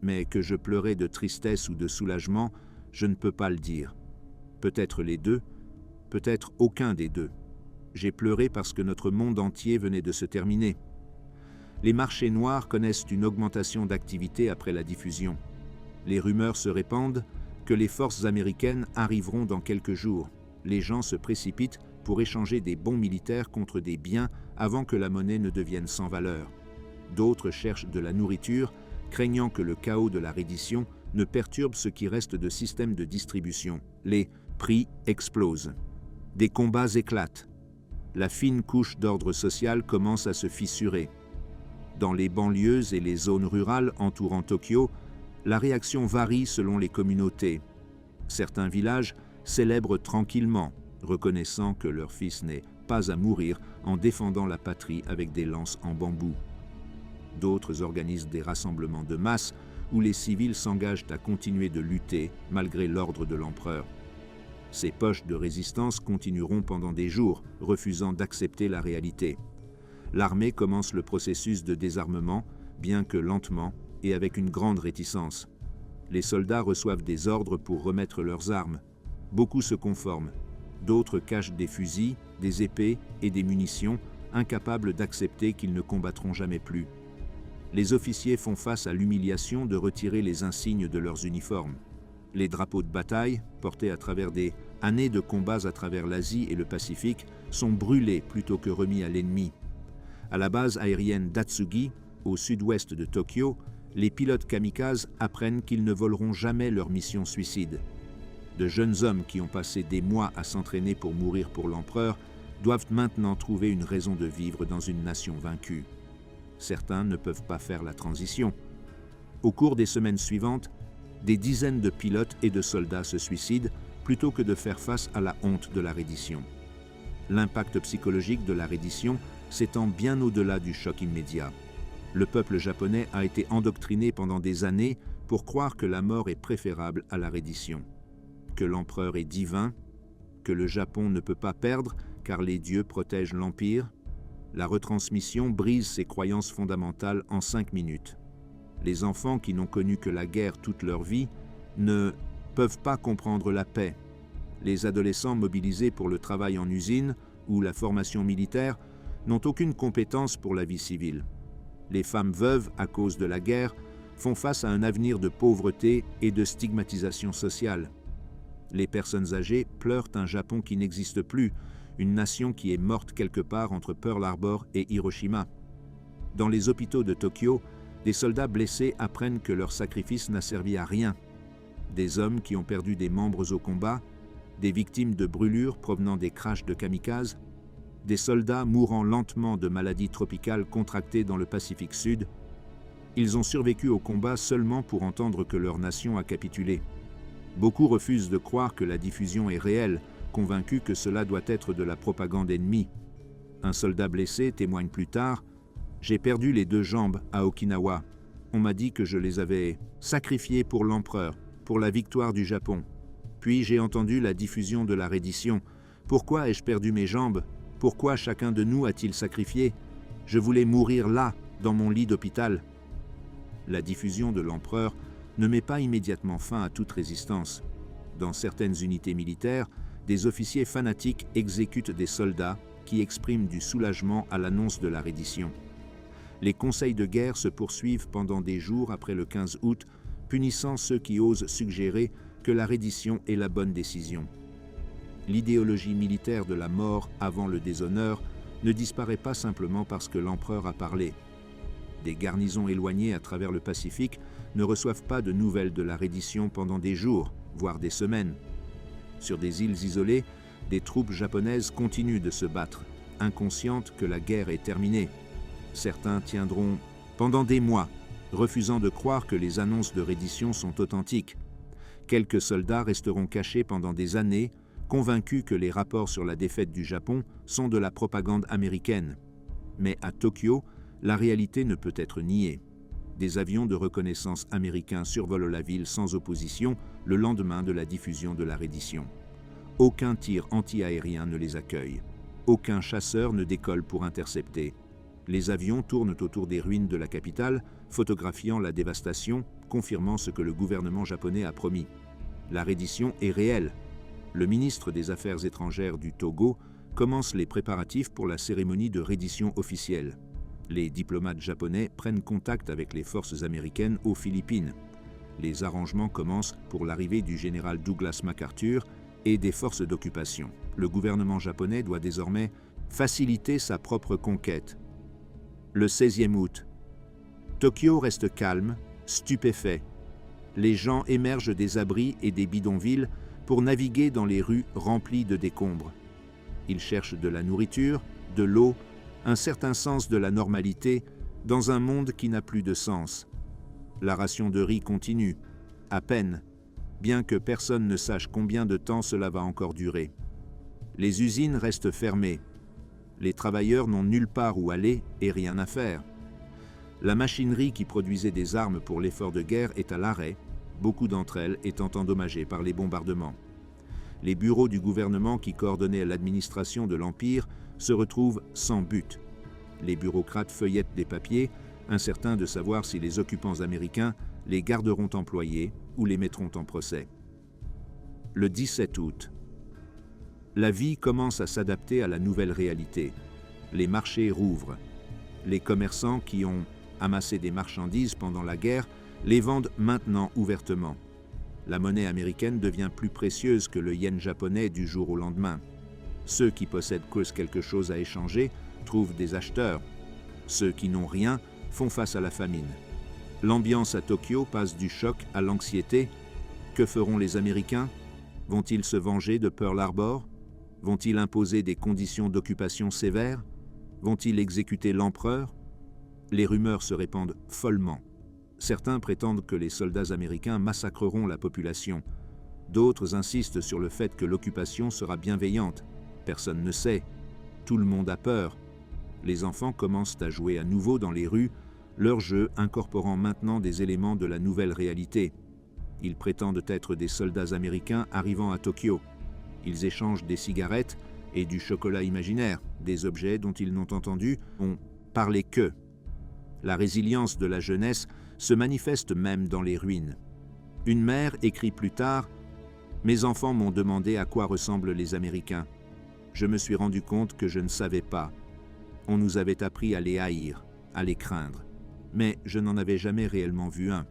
Mais que je pleurais de tristesse ou de soulagement, je ne peux pas le dire. Peut-être les deux, peut-être aucun des deux. J'ai pleuré parce que notre monde entier venait de se terminer. » Les marchés noirs connaissent une augmentation d'activité après la diffusion. Les rumeurs se répandent que les forces américaines arriveront dans quelques jours. Les gens se précipitent pour échanger des bons militaires contre des biens avant que la monnaie ne devienne sans valeur. D'autres cherchent de la nourriture, craignant que le chaos de la reddition ne perturbe ce qui reste de système de distribution. Les prix explosent. Des combats éclatent. La fine couche d'ordre social commence à se fissurer. Dans les banlieues et les zones rurales entourant Tokyo, la réaction varie selon les communautés. Certains villages célèbrent tranquillement, reconnaissant que leur fils n'est pas à mourir en défendant la patrie avec des lances en bambou. D'autres organisent des rassemblements de masse où les civils s'engagent à continuer de lutter malgré l'ordre de l'empereur. Ces poches de résistance continueront pendant des jours, refusant d'accepter la réalité. L'armée commence le processus de désarmement, bien que lentement et avec une grande réticence. Les soldats reçoivent des ordres pour remettre leurs armes. Beaucoup se conforment. D'autres cachent des fusils, des épées et des munitions, incapables d'accepter qu'ils ne combattront jamais plus. Les officiers font face à l'humiliation de retirer les insignes de leurs uniformes. Les drapeaux de bataille, portés à travers des années de combats à travers l'Asie et le Pacifique, sont brûlés plutôt que remis à l'ennemi. À la base aérienne d'Atsugi, au sud-ouest de Tokyo, les pilotes kamikazes apprennent qu'ils ne voleront jamais leur mission suicide. De jeunes hommes qui ont passé des mois à s'entraîner pour mourir pour l'empereur doivent maintenant trouver une raison de vivre dans une nation vaincue. Certains ne peuvent pas faire la transition. Au cours des semaines suivantes, des dizaines de pilotes et de soldats se suicident plutôt que de faire face à la honte de la reddition. L'impact psychologique de la reddition s'étend bien au-delà du choc immédiat. Le peuple japonais a été endoctriné pendant des années pour croire que la mort est préférable à la reddition, que l'empereur est divin, que le Japon ne peut pas perdre car les dieux protègent l'empire. La retransmission brise ces croyances fondamentales en 5 minutes. Les enfants qui n'ont connu que la guerre toute leur vie ne peuvent pas comprendre la paix. Les adolescents mobilisés pour le travail en usine ou la formation militaire n'ont aucune compétence pour la vie civile. Les femmes veuves, à cause de la guerre, font face à un avenir de pauvreté et de stigmatisation sociale. Les personnes âgées pleurent un Japon qui n'existe plus, une nation qui est morte quelque part entre Pearl Harbor et Hiroshima. Dans les hôpitaux de Tokyo, des soldats blessés apprennent que leur sacrifice n'a servi à rien. Des hommes qui ont perdu des membres au combat, des victimes de brûlures provenant des crashs de kamikazes, des soldats mourant lentement de maladies tropicales contractées dans le Pacifique Sud. Ils ont survécu au combat seulement pour entendre que leur nation a capitulé. Beaucoup refusent de croire que la diffusion est réelle, convaincus que cela doit être de la propagande ennemie. Un soldat blessé témoigne plus tard « J'ai perdu les 2 jambes à Okinawa. On m'a dit que je les avais sacrifiées pour l'empereur, pour la victoire du Japon. Puis j'ai entendu la diffusion de la reddition. Pourquoi ai-je perdu mes jambes ? Pourquoi chacun de nous a-t-il sacrifié ? Je voulais mourir là, dans mon lit d'hôpital. » La diffusion de l'empereur ne met pas immédiatement fin à toute résistance. Dans certaines unités militaires, des officiers fanatiques exécutent des soldats qui expriment du soulagement à l'annonce de la reddition. Les conseils de guerre se poursuivent pendant des jours après le 15 août, punissant ceux qui osent suggérer que la reddition est la bonne décision. L'idéologie militaire de la mort avant le déshonneur ne disparaît pas simplement parce que l'empereur a parlé. Des garnisons éloignées à travers le Pacifique ne reçoivent pas de nouvelles de la reddition pendant des jours, voire des semaines. Sur des îles isolées, des troupes japonaises continuent de se battre, inconscientes que la guerre est terminée. Certains tiendront pendant des mois, refusant de croire que les annonces de reddition sont authentiques. Quelques soldats resteront cachés pendant des années, convaincus que les rapports sur la défaite du Japon sont de la propagande américaine. Mais à Tokyo, la réalité ne peut être niée. des avions de reconnaissance américains survolent la ville sans opposition le lendemain de la diffusion de la reddition. Aucun tir anti-aérien ne les accueille. Aucun chasseur ne décolle pour intercepter. Les avions tournent autour des ruines de la capitale, photographiant la dévastation, confirmant ce que le gouvernement japonais a promis. La reddition est réelle. Le ministre des Affaires étrangères du Togo commence les préparatifs pour la cérémonie de reddition officielle. Les diplomates japonais prennent contact avec les forces américaines aux Philippines. Les arrangements commencent pour l'arrivée du général Douglas MacArthur et des forces d'occupation. Le gouvernement japonais doit désormais faciliter sa propre conquête. Le 16e août, Tokyo reste calme, stupéfait. Les gens émergent des abris et des bidonvilles pour naviguer dans les rues remplies de décombres. Ils cherchent de la nourriture, de l'eau, un certain sens de la normalité dans un monde qui n'a plus de sens. La ration de riz continue, à peine, bien que personne ne sache combien de temps cela va encore durer. Les usines restent fermées. Les travailleurs n'ont nulle part où aller et rien à faire. La machinerie qui produisait des armes pour l'effort de guerre est à l'arrêt, beaucoup d'entre elles étant endommagées par les bombardements. Les bureaux du gouvernement qui coordonnaient l'administration de l'Empire se retrouvent sans but. Les bureaucrates feuillettent des papiers, incertains de savoir si les occupants américains les garderont employés ou les mettront en procès. Le 17 août. La vie commence à s'adapter à la nouvelle réalité. Les marchés rouvrent. Les commerçants qui ont amassé des marchandises pendant la guerre les vendent maintenant ouvertement. La monnaie américaine devient plus précieuse que le yen japonais du jour au lendemain. Ceux qui possèdent quelque chose à échanger trouvent des acheteurs. Ceux qui n'ont rien font face à la famine. L'ambiance à Tokyo passe du choc à l'anxiété. Que feront les Américains? Vont-ils se venger de Pearl Harbor? Vont-ils imposer des conditions d'occupation sévères? Vont-ils exécuter l'empereur? Les rumeurs se répandent follement. Certains prétendent que les soldats américains massacreront la population. D'autres insistent sur le fait que l'occupation sera bienveillante. Personne ne sait. Tout le monde a peur. Les enfants commencent à jouer à nouveau dans les rues, leur jeu incorporant maintenant des éléments de la nouvelle réalité. Ils prétendent être des soldats américains arrivant à Tokyo. Ils échangent des cigarettes et du chocolat imaginaire, des objets dont ils n'ont entendu, ont parlé qu'eux. La résilience de la jeunesse se manifeste même dans les ruines. Une mère écrit plus tard « Mes enfants m'ont demandé à quoi ressemblent les Américains. Je me suis rendu compte que je ne savais pas. On nous avait appris à les haïr, à les craindre. Mais je n'en avais jamais réellement vu un.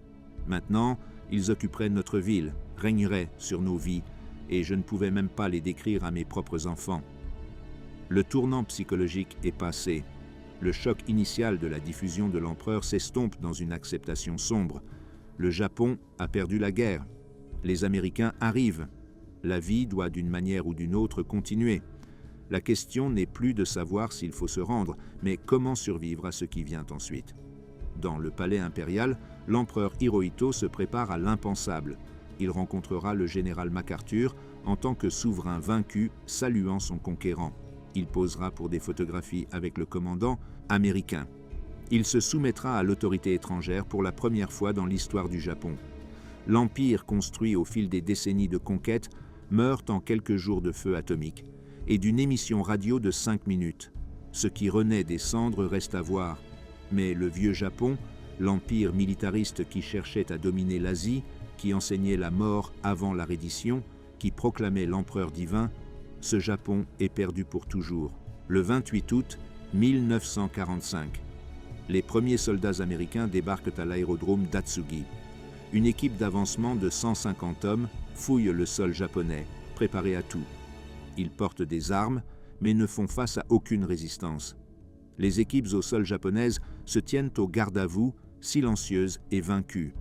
Maintenant, ils occuperaient notre ville, régneraient sur nos vies, et je ne pouvais même pas les décrire à mes propres enfants. » Le tournant psychologique est passé. Le choc initial de la diffusion de l'empereur s'estompe dans une acceptation sombre. Le Japon a perdu la guerre. Les Américains arrivent. La vie doit d'une manière ou d'une autre continuer. La question n'est plus de savoir s'il faut se rendre, mais comment survivre à ce qui vient ensuite. Dans le palais impérial, l'empereur Hirohito se prépare à l'impensable. Il rencontrera le général MacArthur en tant que souverain vaincu, saluant son conquérant. Il posera pour des photographies avec le commandant américain. Il se soumettra à l'autorité étrangère pour la première fois dans l'histoire du Japon. L'empire construit au fil des décennies de conquête meurt en quelques jours de feu atomique et d'une émission radio de 5 minutes. Ce qui renaît des cendres reste à voir. Mais le vieux Japon, l'empire militariste qui cherchait à dominer l'Asie, qui enseignait la mort avant la reddition, qui proclamait l'empereur divin, ce Japon est perdu pour toujours. Le 28 août 1945. Les premiers soldats américains débarquent à l'aérodrome d'Atsugi. Une équipe d'avancement de 150 hommes fouille le sol japonais, préparé à tout. Ils portent des armes, mais ne font face à aucune résistance. Les équipes au sol japonaises se tiennent au garde-à-vous, silencieuses et vaincues.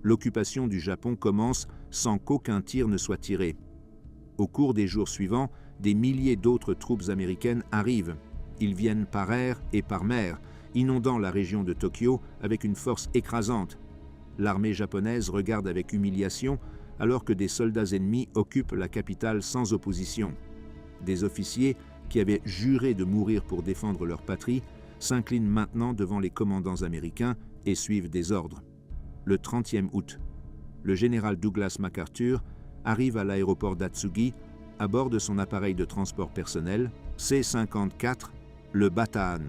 L'occupation du Japon commence sans qu'aucun tir ne soit tiré. Au cours des jours suivants, des milliers d'autres troupes américaines arrivent. Ils viennent par air et par mer, inondant la région de Tokyo avec une force écrasante. L'armée japonaise regarde avec humiliation alors que des soldats ennemis occupent la capitale sans opposition. Des officiers qui avaient juré de mourir pour défendre leur patrie s'inclinent maintenant devant les commandants américains et suivent des ordres. Le 30e août, le général Douglas MacArthur arrive à l'aéroport d'Atsugi à bord de son appareil de transport personnel, C-54, le Bataan.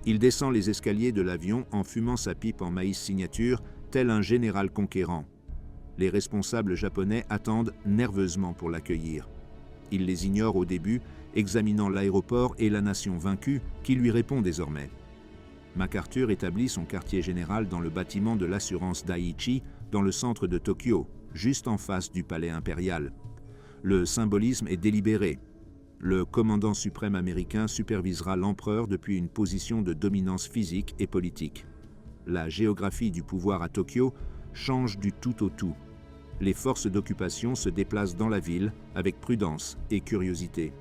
Il descend les escaliers de l'avion en fumant sa pipe en maïs signature, tel un général conquérant. Les responsables japonais attendent nerveusement pour l'accueillir. Il les ignore au début, examinant l'aéroport et la nation vaincue qui lui répond désormais. MacArthur établit son quartier général dans le bâtiment de l'assurance Dai-ichi, dans le centre de Tokyo, juste en face du palais impérial. Le symbolisme est délibéré. Le commandant suprême américain supervisera l'empereur depuis une position de dominance physique et politique. La géographie du pouvoir à Tokyo change du tout au tout. Les forces d'occupation se déplacent dans la ville avec prudence et curiosité.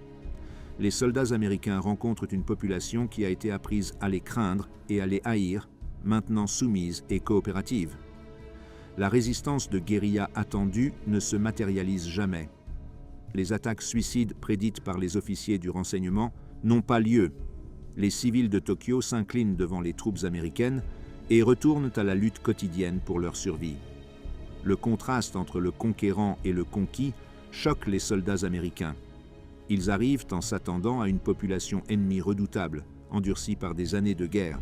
Les soldats américains rencontrent une population qui a été apprise à les craindre et à les haïr, maintenant soumise et coopérative. La résistance de guérilla attendue ne se matérialise jamais. Les attaques suicides prédites par les officiers du renseignement n'ont pas lieu. Les civils de Tokyo s'inclinent devant les troupes américaines et retournent à la lutte quotidienne pour leur survie. Le contraste entre le conquérant et le conquis choque les soldats américains. Ils arrivent en s'attendant à une population ennemie redoutable, endurcie par des années de guerre.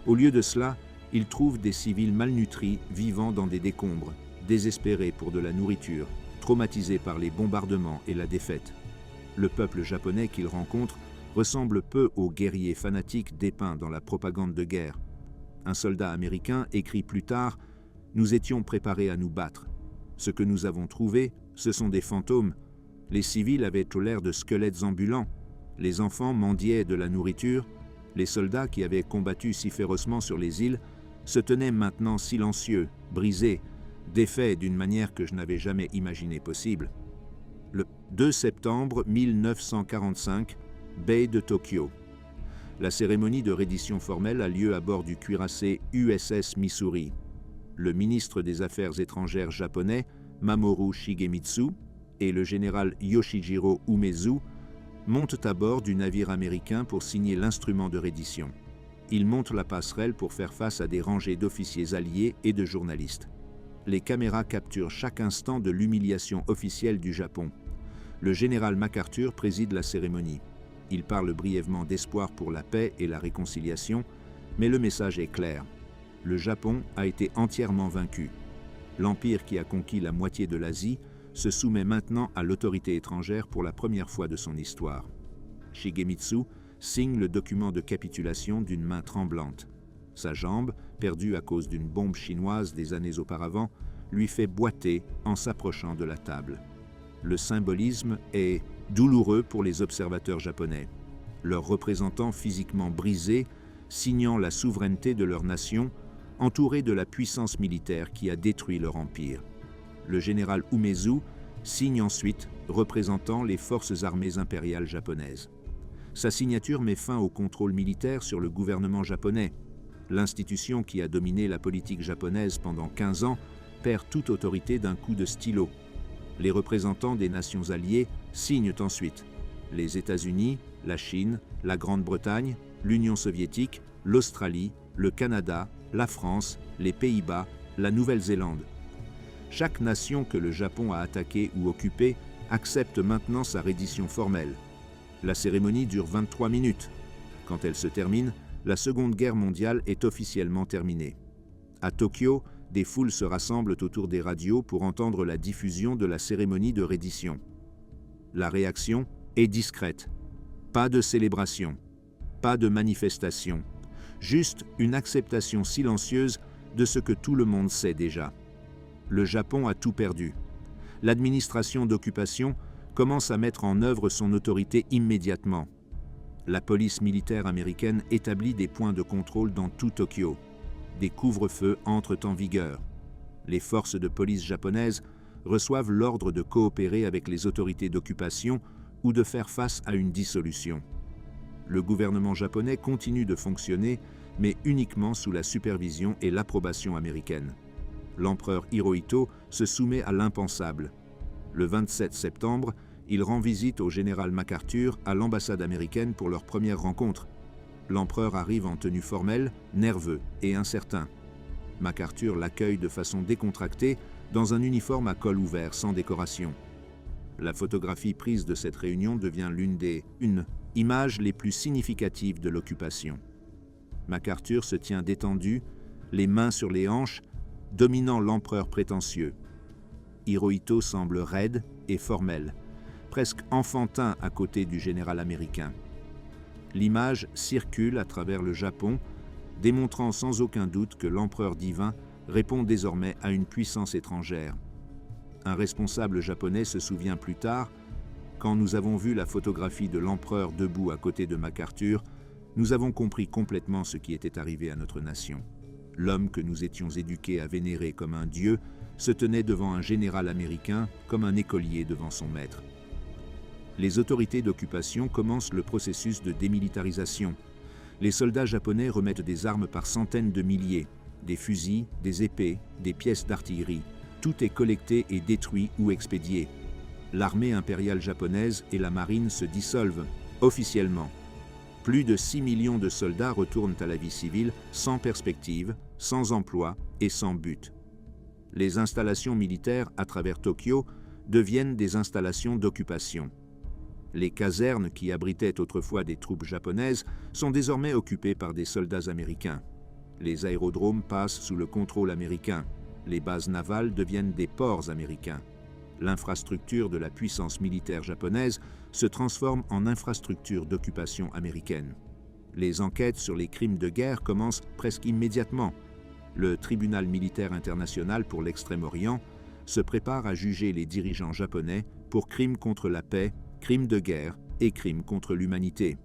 Au lieu de cela, ils trouvent des civils malnutris vivant dans des décombres, désespérés pour de la nourriture, traumatisés par les bombardements et la défaite. Le peuple japonais qu'ils rencontrent ressemble peu aux guerriers fanatiques dépeints dans la propagande de guerre. Un soldat américain écrit plus tard « Nous étions préparés à nous battre. Ce que nous avons trouvé, ce sont des fantômes. Les civils avaient l'air de squelettes ambulants. Les enfants mendiaient de la nourriture. Les soldats qui avaient combattu si férocement sur les îles se tenaient maintenant silencieux, brisés, défaits d'une manière que je n'avais jamais imaginé possible. » Le 2 septembre 1945, baie de Tokyo. La cérémonie de reddition formelle a lieu à bord du cuirassé USS Missouri. Le ministre des Affaires étrangères japonais, Mamoru Shigemitsu, et le général Yoshijiro Umezu montent à bord du navire américain pour signer l'instrument de reddition. Ils montent la passerelle pour faire face à des rangées d'officiers alliés et de journalistes. Les caméras capturent chaque instant de l'humiliation officielle du Japon. Le général MacArthur préside la cérémonie. Il parle brièvement d'espoir pour la paix et la réconciliation, mais le message est clair. Le Japon a été entièrement vaincu. L'empire qui a conquis la moitié de l'Asie se soumet maintenant à l'autorité étrangère pour la première fois de son histoire. Shigemitsu signe le document de capitulation d'une main tremblante. Sa jambe, perdue à cause d'une bombe chinoise des années auparavant, lui fait boiter en s'approchant de la table. Le symbolisme est douloureux pour les observateurs japonais. Leurs représentants physiquement brisés, signant la souveraineté de leur nation, entourés de la puissance militaire qui a détruit leur empire. Le général Umezu signe ensuite, représentant les forces armées impériales japonaises. Sa signature met fin au contrôle militaire sur le gouvernement japonais. L'institution qui a dominé la politique japonaise pendant 15 ans perd toute autorité d'un coup de stylo. Les représentants des nations alliées signent ensuite. Les États-Unis, la Chine, la Grande-Bretagne, l'Union soviétique, l'Australie, le Canada, la France, les Pays-Bas, la Nouvelle-Zélande. Chaque nation que le Japon a attaquée ou occupée accepte maintenant sa reddition formelle. La cérémonie dure 23 minutes. Quand elle se termine, la Seconde Guerre mondiale est officiellement terminée. À Tokyo, des foules se rassemblent autour des radios pour entendre la diffusion de la cérémonie de reddition. La réaction est discrète. Pas de célébration, pas de manifestation, juste une acceptation silencieuse de ce que tout le monde sait déjà. Le Japon a tout perdu. L'administration d'occupation commence à mettre en œuvre son autorité immédiatement. La police militaire américaine établit des points de contrôle dans tout Tokyo. Des couvre-feux entrent en vigueur. Les forces de police japonaises reçoivent l'ordre de coopérer avec les autorités d'occupation ou de faire face à une dissolution. Le gouvernement japonais continue de fonctionner, mais uniquement sous la supervision et l'approbation américaine. L'empereur Hirohito se soumet à l'impensable. Le 27 septembre, il rend visite au général MacArthur à l'ambassade américaine pour leur première rencontre. L'empereur arrive en tenue formelle, nerveux et incertain. MacArthur l'accueille de façon décontractée dans un uniforme à col ouvert sans décoration. La photographie prise de cette réunion devient l'une des images les plus significatives de l'occupation. MacArthur se tient détendu, les mains sur les hanches, dominant l'empereur prétentieux. Hirohito semble raide et formel, presque enfantin à côté du général américain. L'image circule à travers le Japon, démontrant sans aucun doute que l'empereur divin répond désormais à une puissance étrangère. Un responsable japonais se souvient plus tard, quand nous avons vu la photographie de l'empereur debout à côté de MacArthur, nous avons compris complètement ce qui était arrivé à notre nation. L'homme que nous étions éduqués à vénérer comme un dieu se tenait devant un général américain comme un écolier devant son maître. Les autorités d'occupation commencent le processus de démilitarisation. Les soldats japonais remettent des armes par centaines de milliers, des fusils, des épées, des pièces d'artillerie. Tout est collecté et détruit ou expédié. L'armée impériale japonaise et la marine se dissolvent, officiellement. Plus de 6 millions de soldats retournent à la vie civile sans perspective, sans emploi et sans but. Les installations militaires à travers Tokyo deviennent des installations d'occupation. Les casernes qui abritaient autrefois des troupes japonaises sont désormais occupées par des soldats américains. Les aérodromes passent sous le contrôle américain. Les bases navales deviennent des ports américains. L'infrastructure de la puissance militaire japonaise se transforme en infrastructure d'occupation américaine. Les enquêtes sur les crimes de guerre commencent presque immédiatement. Le tribunal militaire international pour l'Extrême-Orient se prépare à juger les dirigeants japonais pour crimes contre la paix, crimes de guerre et crimes contre l'humanité.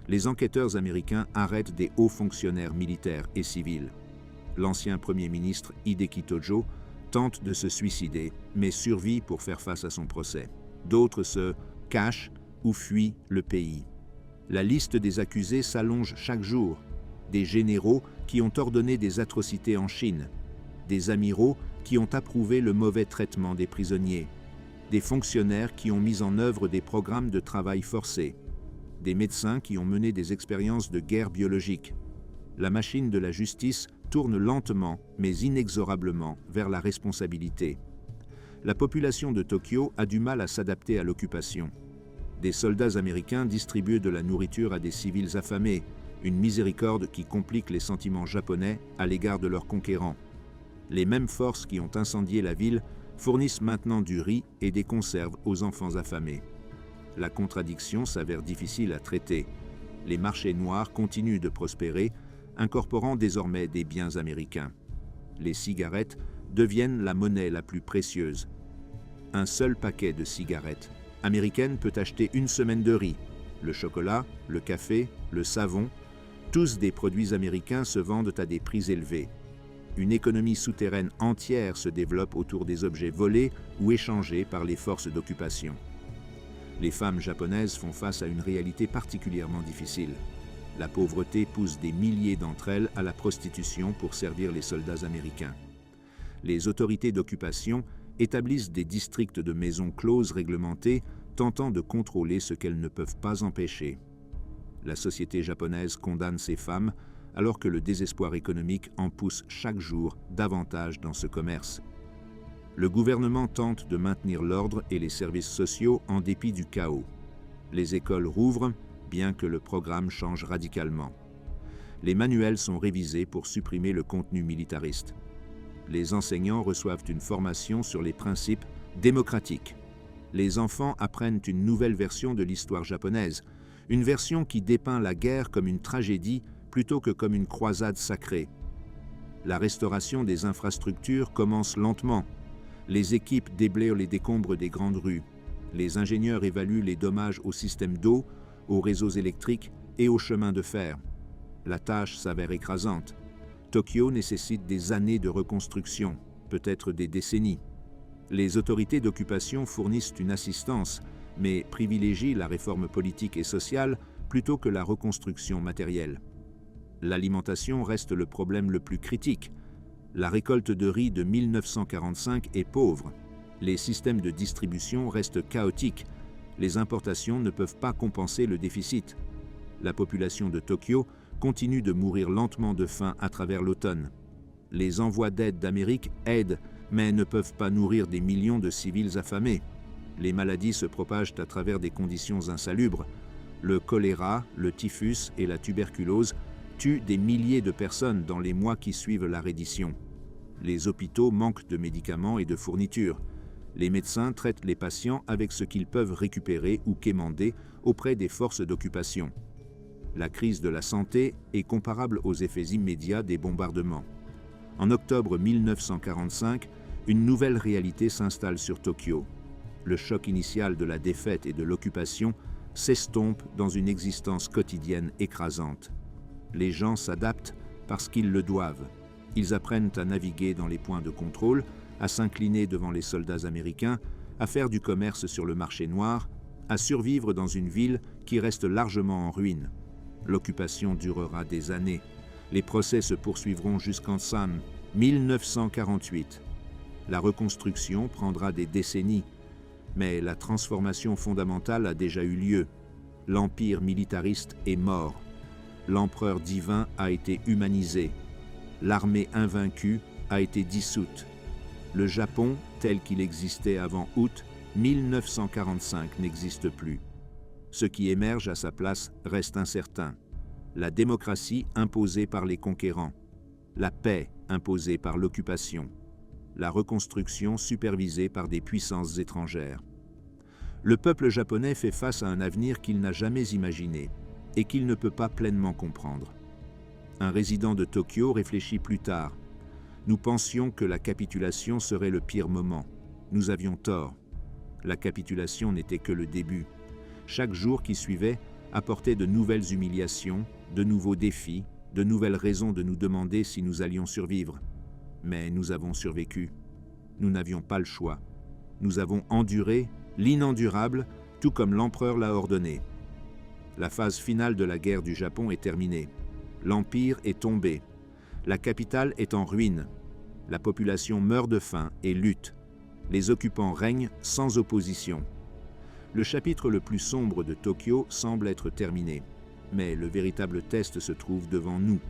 Les enquêteurs américains arrêtent des hauts fonctionnaires militaires et civils. L'ancien Premier ministre Hideki Tojo tente de se suicider, mais survit pour faire face à son procès. D'autres se cachent ou fuient le pays. La liste des accusés s'allonge chaque jour. Des généraux qui ont ordonné des atrocités en Chine, des amiraux qui ont approuvé le mauvais traitement des prisonniers, des fonctionnaires qui ont mis en œuvre des programmes de travail forcé, des médecins qui ont mené des expériences de guerre biologique. La machine de la justice tourne lentement, mais inexorablement, vers la responsabilité. La population de Tokyo a du mal à s'adapter à l'occupation. Des soldats américains distribuent de la nourriture à des civils affamés, une miséricorde qui complique les sentiments japonais à l'égard de leurs conquérants. Les mêmes forces qui ont incendié la ville fournissent maintenant du riz et des conserves aux enfants affamés. La contradiction s'avère difficile à traiter. Les marchés noirs continuent de prospérer, incorporant désormais des biens américains. Les cigarettes deviennent la monnaie la plus précieuse. Un seul paquet de cigarettes américaines peut acheter une semaine de riz. Le chocolat, le café, le savon, tous des produits américains se vendent à des prix élevés. Une économie souterraine entière se développe autour des objets volés ou échangés par les forces d'occupation. Les femmes japonaises font face à une réalité particulièrement difficile. La pauvreté pousse des milliers d'entre elles à la prostitution pour servir les soldats américains. Les autorités d'occupation établissent des districts de maisons closes réglementées, tentant de contrôler ce qu'elles ne peuvent pas empêcher. La société japonaise condamne ces femmes, alors que le désespoir économique en pousse chaque jour davantage dans ce commerce. Le gouvernement tente de maintenir l'ordre et les services sociaux en dépit du chaos. Les écoles rouvrent, bien que le programme change radicalement. Les manuels sont révisés pour supprimer le contenu militariste. Les enseignants reçoivent une formation sur les principes démocratiques. Les enfants apprennent une nouvelle version de l'histoire japonaise, une version qui dépeint la guerre comme une tragédie plutôt que comme une croisade sacrée. La restauration des infrastructures commence lentement. Les équipes déblayent les décombres des grandes rues. Les ingénieurs évaluent les dommages au système d'eau, aux réseaux électriques et aux chemins de fer. La tâche s'avère écrasante. Tokyo nécessite des années de reconstruction, peut-être des décennies. Les autorités d'occupation fournissent une assistance, mais privilégient la réforme politique et sociale plutôt que la reconstruction matérielle. L'alimentation reste le problème le plus critique. La récolte de riz de 1945 est pauvre. Les systèmes de distribution restent chaotiques. Les importations ne peuvent pas compenser le déficit. La population de Tokyo continue de mourir lentement de faim à travers l'automne. Les envois d'aide d'Amérique aident, mais ne peuvent pas nourrir des millions de civils affamés. Les maladies se propagent à travers des conditions insalubres. Le choléra, le typhus et la tuberculose tuent des milliers de personnes dans les mois qui suivent la reddition. Les hôpitaux manquent de médicaments et de fournitures. Les médecins traitent les patients avec ce qu'ils peuvent récupérer ou quémander auprès des forces d'occupation. La crise de la santé est comparable aux effets immédiats des bombardements. En octobre 1945, une nouvelle réalité s'installe sur Tokyo. Le choc initial de la défaite et de l'occupation s'estompe dans une existence quotidienne écrasante. Les gens s'adaptent parce qu'ils le doivent. Ils apprennent à naviguer dans les points de contrôle, à s'incliner devant les soldats américains, à faire du commerce sur le marché noir, à survivre dans une ville qui reste largement en ruine. L'occupation durera des années. Les procès se poursuivront jusqu'en 1948. La reconstruction prendra des décennies, mais la transformation fondamentale a déjà eu lieu. L'empire militariste est mort. L'empereur divin a été humanisé. L'armée invaincue a été dissoute. Le Japon, tel qu'il existait avant août 1945, n'existe plus. Ce qui émerge à sa place reste incertain. La démocratie imposée par les conquérants. La paix imposée par l'occupation. La reconstruction supervisée par des puissances étrangères. Le peuple japonais fait face à un avenir qu'il n'a jamais imaginé et qu'il ne peut pas pleinement comprendre. Un résident de Tokyo réfléchit plus tard. Nous pensions que la capitulation serait le pire moment. Nous avions tort. La capitulation n'était que le début. Chaque jour qui suivait apportait de nouvelles humiliations, de nouveaux défis, de nouvelles raisons de nous demander si nous allions survivre. Mais nous avons survécu. Nous n'avions pas le choix. Nous avons enduré l'inendurable, tout comme l'empereur l'a ordonné. La phase finale de la guerre du Japon est terminée. L'empire est tombé. La capitale est en ruine. La population meurt de faim et lutte. Les occupants règnent sans opposition. Le chapitre le plus sombre de Tokyo semble être terminé. Mais le véritable test se trouve devant nous.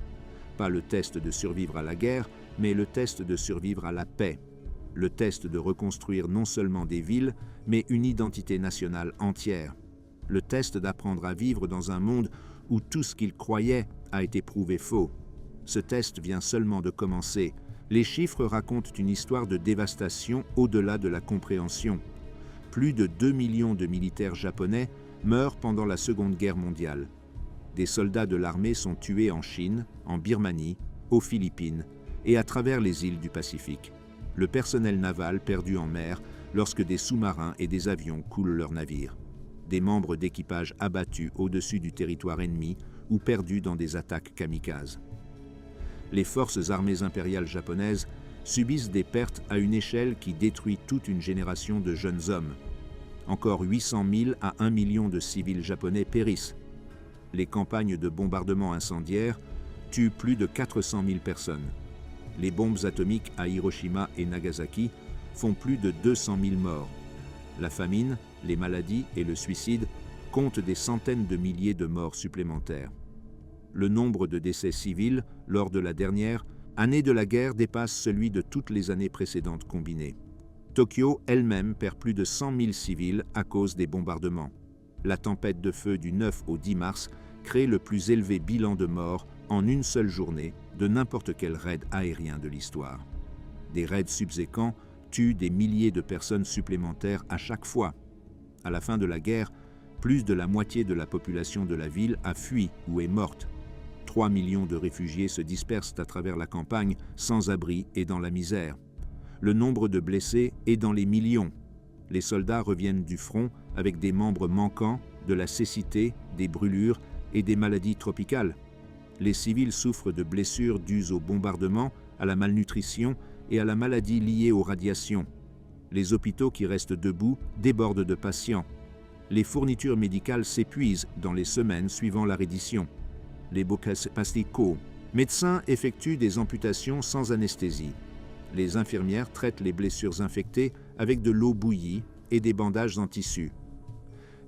Pas le test de survivre à la guerre, mais le test de survivre à la paix. Le test de reconstruire non seulement des villes, mais une identité nationale entière. Le test d'apprendre à vivre dans un monde où tout ce qu'ils croyaient a été prouvé faux. Ce test vient seulement de commencer. Les chiffres racontent une histoire de dévastation au-delà de la compréhension. Plus de 2 millions de militaires japonais meurent pendant la Seconde Guerre mondiale. Des soldats de l'armée sont tués en Chine, en Birmanie, aux Philippines et à travers les îles du Pacifique. Le personnel naval perdu en mer lorsque des sous-marins et des avions coulent leurs navires. Des membres d'équipage abattus au-dessus du territoire ennemi ou perdus dans des attaques kamikazes. Les forces armées impériales japonaises subissent des pertes à une échelle qui détruit toute une génération de jeunes hommes. Encore 800 000 à 1 million de civils japonais périssent. Les campagnes de bombardement incendiaires tuent plus de 400 000 personnes. Les bombes atomiques à Hiroshima et Nagasaki font plus de 200 000 morts. La famine, les maladies et le suicide comptent des centaines de milliers de morts supplémentaires. Le nombre de décès civils lors de la dernière année de la guerre dépasse celui de toutes les années précédentes combinées. Tokyo elle-même perd plus de 100 000 civils à cause des bombardements. La tempête de feu du 9 au 10 mars crée le plus élevé bilan de morts en une seule journée de n'importe quel raid aérien de l'histoire. Des raids subséquents tuent des milliers de personnes supplémentaires à chaque fois. À la fin de la guerre, plus de la moitié de la population de la ville a fui ou est morte. 3 millions de réfugiés se dispersent à travers la campagne, sans abri et dans la misère. Le nombre de blessés est dans les millions. Les soldats reviennent du front avec des membres manquants, de la cécité, des brûlures et des maladies tropicales. Les civils souffrent de blessures dues au bombardement, à la malnutrition et à la maladie liée aux radiations. Les hôpitaux qui restent debout débordent de patients. Les fournitures médicales s'épuisent dans les semaines suivant la reddition. Les bocapastico, médecins effectuent des amputations sans anesthésie. Les infirmières traitent les blessures infectées avec de l'eau bouillie et des bandages en tissu.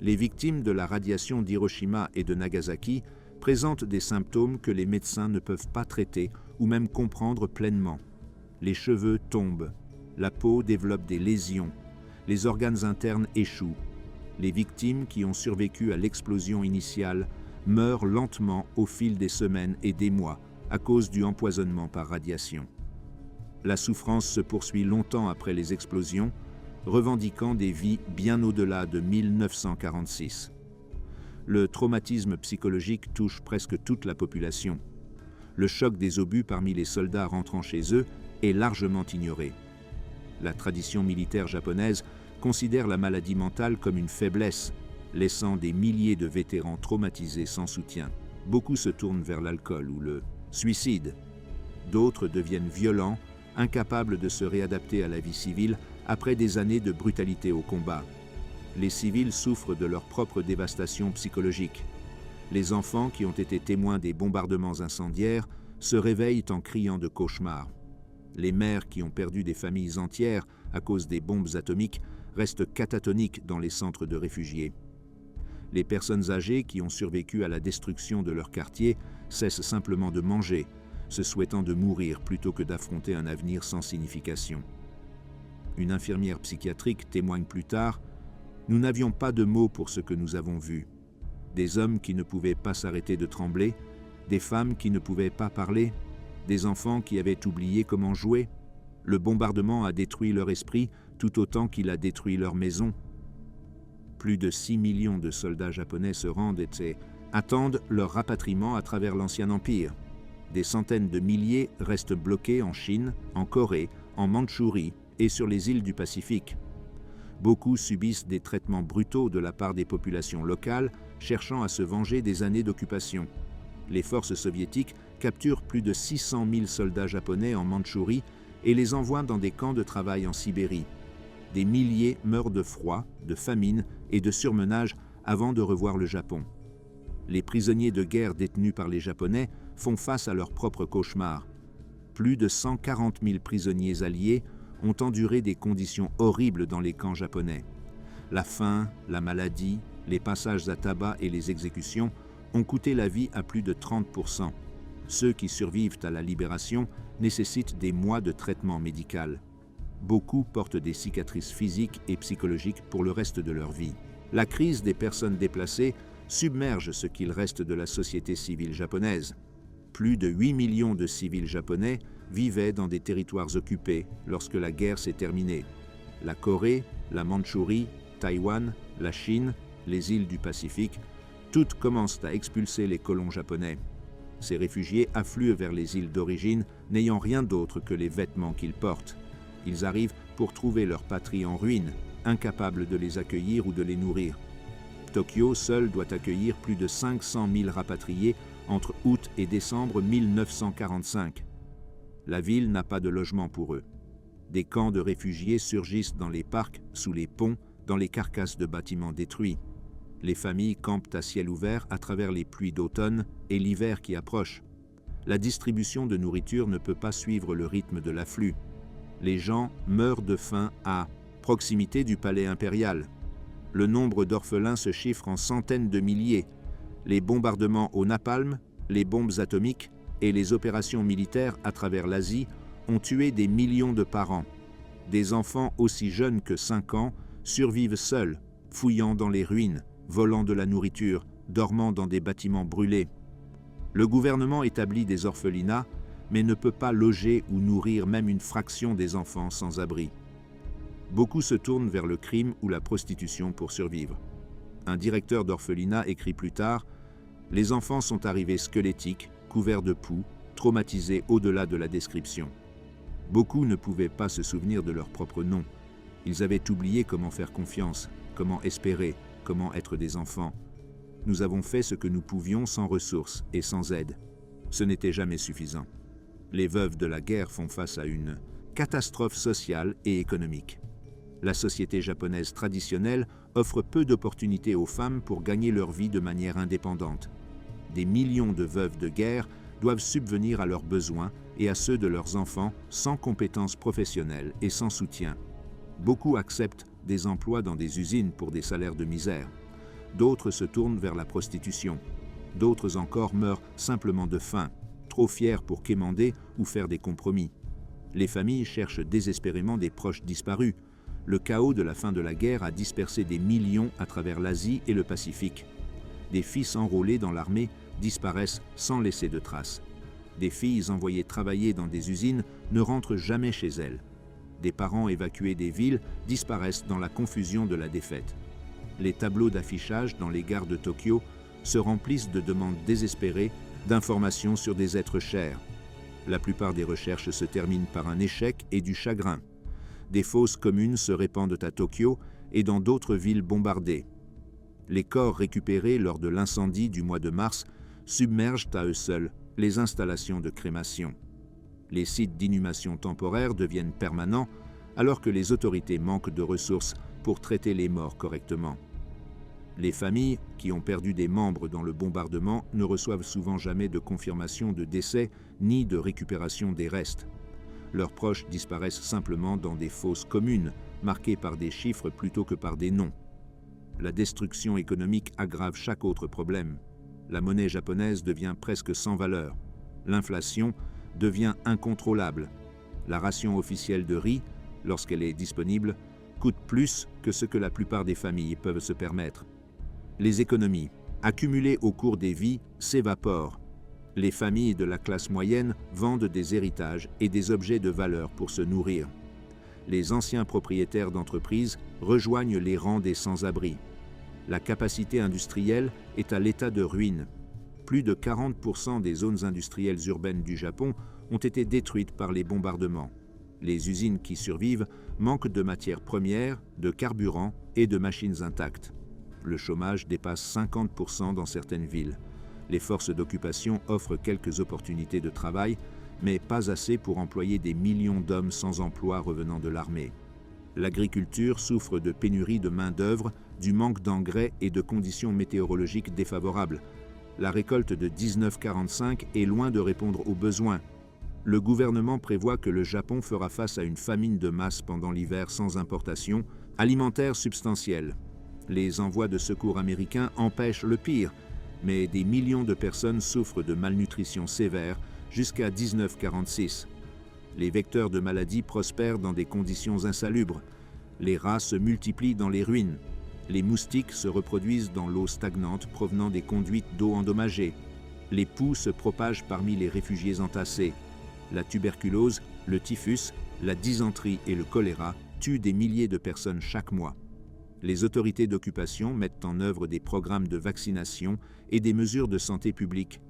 Les victimes de la radiation d'Hiroshima et de Nagasaki présentent des symptômes que les médecins ne peuvent pas traiter ou même comprendre pleinement. Les cheveux tombent, la peau développe des lésions, les organes internes échouent. Les victimes qui ont survécu à l'explosion initiale meurent lentement au fil des semaines et des mois à cause du empoisonnement par radiation. La souffrance se poursuit longtemps après les explosions, revendiquant des vies bien au-delà de 1946. Le traumatisme psychologique touche presque toute la population. Le choc des obus parmi les soldats rentrant chez eux est largement ignoré. La tradition militaire japonaise considère la maladie mentale comme une faiblesse, laissant des milliers de vétérans traumatisés sans soutien. Beaucoup se tournent vers l'alcool ou le suicide. D'autres deviennent violents, incapables de se réadapter à la vie civile après des années de brutalité au combat. Les civils souffrent de leur propre dévastation psychologique. Les enfants qui ont été témoins des bombardements incendiaires se réveillent en criant de cauchemars. Les mères qui ont perdu des familles entières à cause des bombes atomiques restent catatoniques dans les centres de réfugiés. Les personnes âgées qui ont survécu à la destruction de leur quartier cessent simplement de manger, se souhaitant de mourir plutôt que d'affronter un avenir sans signification. Une infirmière psychiatrique témoigne plus tard « Nous n'avions pas de mots pour ce que nous avons vu. Des hommes qui ne pouvaient pas s'arrêter de trembler, des femmes qui ne pouvaient pas parler, des enfants qui avaient oublié comment jouer. Le bombardement a détruit leur esprit tout autant qu'il a détruit leur maison. » Plus de 6 millions de soldats japonais se rendent et attendent leur rapatriement à travers l'ancien empire. Des centaines de milliers restent bloqués en Chine, en Corée, en Mandchourie et sur les îles du Pacifique. Beaucoup subissent des traitements brutaux de la part des populations locales, cherchant à se venger des années d'occupation. Les forces soviétiques capturent plus de 600 000 soldats japonais en Mandchourie et les envoient dans des camps de travail en Sibérie. Des milliers meurent de froid, de famine et de surmenage avant de revoir le Japon. Les prisonniers de guerre détenus par les Japonais font face à leurs propres cauchemars. Plus de 140 000 prisonniers alliés ont enduré des conditions horribles dans les camps japonais. La faim, la maladie, les passages à tabac et les exécutions ont coûté la vie à plus de 30%. Ceux qui survivent à la libération nécessitent des mois de traitement médical. Beaucoup portent des cicatrices physiques et psychologiques pour le reste de leur vie. La crise des personnes déplacées submerge ce qu'il reste de la société civile japonaise. Plus de 8 millions de civils japonais vivaient dans des territoires occupés lorsque la guerre s'est terminée. La Corée, la Mandchourie, Taïwan, la Chine, les îles du Pacifique, toutes commencent à expulser les colons japonais. Ces réfugiés affluent vers les îles d'origine, n'ayant rien d'autre que les vêtements qu'ils portent. Ils arrivent pour trouver leur patrie en ruine, incapables de les accueillir ou de les nourrir. Tokyo seul doit accueillir plus de 500 000 rapatriés entre août et décembre 1945. La ville n'a pas de logement pour eux. Des camps de réfugiés surgissent dans les parcs, sous les ponts, dans les carcasses de bâtiments détruits. Les familles campent à ciel ouvert à travers les pluies d'automne et l'hiver qui approche. La distribution de nourriture ne peut pas suivre le rythme de l'afflux. Les gens meurent de faim à proximité du palais impérial. Le nombre d'orphelins se chiffre en centaines de milliers. Les bombardements au napalm, les bombes atomiques et les opérations militaires à travers l'Asie ont tué des millions de parents. Des enfants aussi jeunes que 5 ans survivent seuls, fouillant dans les ruines, volant de la nourriture, dormant dans des bâtiments brûlés. Le gouvernement établit des orphelinats, mais ne peut pas loger ou nourrir même une fraction des enfants sans abri. Beaucoup se tournent vers le crime ou la prostitution pour survivre. Un directeur d'orphelinat écrit plus tard « Les enfants sont arrivés squelettiques, couverts de poux, traumatisés au-delà de la description. Beaucoup ne pouvaient pas se souvenir de leur propre nom. Ils avaient oublié comment faire confiance, comment espérer, comment être des enfants. Nous avons fait ce que nous pouvions sans ressources et sans aide. Ce n'était jamais suffisant. Les veuves de la guerre font face à une catastrophe sociale et économique. La société japonaise traditionnelle offre peu d'opportunités aux femmes pour gagner leur vie de manière indépendante. Des millions de veuves de guerre doivent subvenir à leurs besoins et à ceux de leurs enfants sans compétences professionnelles et sans soutien. Beaucoup acceptent des emplois dans des usines pour des salaires de misère. d'autres se tournent vers la prostitution. D'autres encore meurent simplement de faim, trop fiers pour quémander ou faire des compromis. Les familles cherchent désespérément des proches disparus. Le chaos de la fin de la guerre a dispersé des millions à travers l'Asie et le Pacifique. Des fils enrôlés dans l'armée disparaissent sans laisser de traces. Des filles envoyées travailler dans des usines ne rentrent jamais chez elles. Des parents évacués des villes disparaissent dans la confusion de la défaite. Les tableaux d'affichage dans les gares de Tokyo se remplissent de demandes désespérées d'informations sur des êtres chers. La plupart des recherches se terminent par un échec et du chagrin. Des fosses communes se répandent à Tokyo et dans d'autres villes bombardées. Les corps récupérés lors de l'incendie du mois de mars submergent à eux seuls les installations de crémation. Les sites d'inhumation temporaire deviennent permanents alors que les autorités manquent de ressources pour traiter les morts correctement. Les familles qui ont perdu des membres dans le bombardement ne reçoivent souvent jamais de confirmation de décès ni de récupération des restes. Leurs proches disparaissent simplement dans des fosses communes, marquées par des chiffres plutôt que par des noms. La destruction économique aggrave chaque autre problème. La monnaie japonaise devient presque sans valeur. L'inflation devient incontrôlable. La ration officielle de riz, lorsqu'elle est disponible, coûte plus que ce que la plupart des familles peuvent se permettre. Les économies, accumulées au cours des vies, s'évaporent. Les familles de la classe moyenne vendent des héritages et des objets de valeur pour se nourrir. Les anciens propriétaires d'entreprises rejoignent les rangs des sans-abri. La capacité industrielle est à l'état de ruine. Plus de 40% des zones industrielles urbaines du Japon ont été détruites par les bombardements. Les usines qui survivent manquent de matières premières, de carburant et de machines intactes. Le chômage dépasse 50% dans certaines villes. Les forces d'occupation offrent quelques opportunités de travail, mais pas assez pour employer des millions d'hommes sans emploi revenant de l'armée. L'agriculture souffre de pénurie de main-d'œuvre, du manque d'engrais et de conditions météorologiques défavorables. La récolte de 1945 est loin de répondre aux besoins. Le gouvernement prévoit que le Japon fera face à une famine de masse pendant l'hiver sans importation alimentaire substantielle. Les envois de secours américains empêchent le pire, mais des millions de personnes souffrent de malnutrition sévère jusqu'à 1946. Les vecteurs de maladies prospèrent dans des conditions insalubres. Les rats se multiplient dans les ruines. Les moustiques se reproduisent dans l'eau stagnante provenant des conduites d'eau endommagées. Les poux se propagent parmi les réfugiés entassés. La tuberculose, le typhus, la dysenterie et le choléra tuent des milliers de personnes chaque mois. Les autorités d'occupation mettent en œuvre des programmes de vaccination et des mesures de santé publique.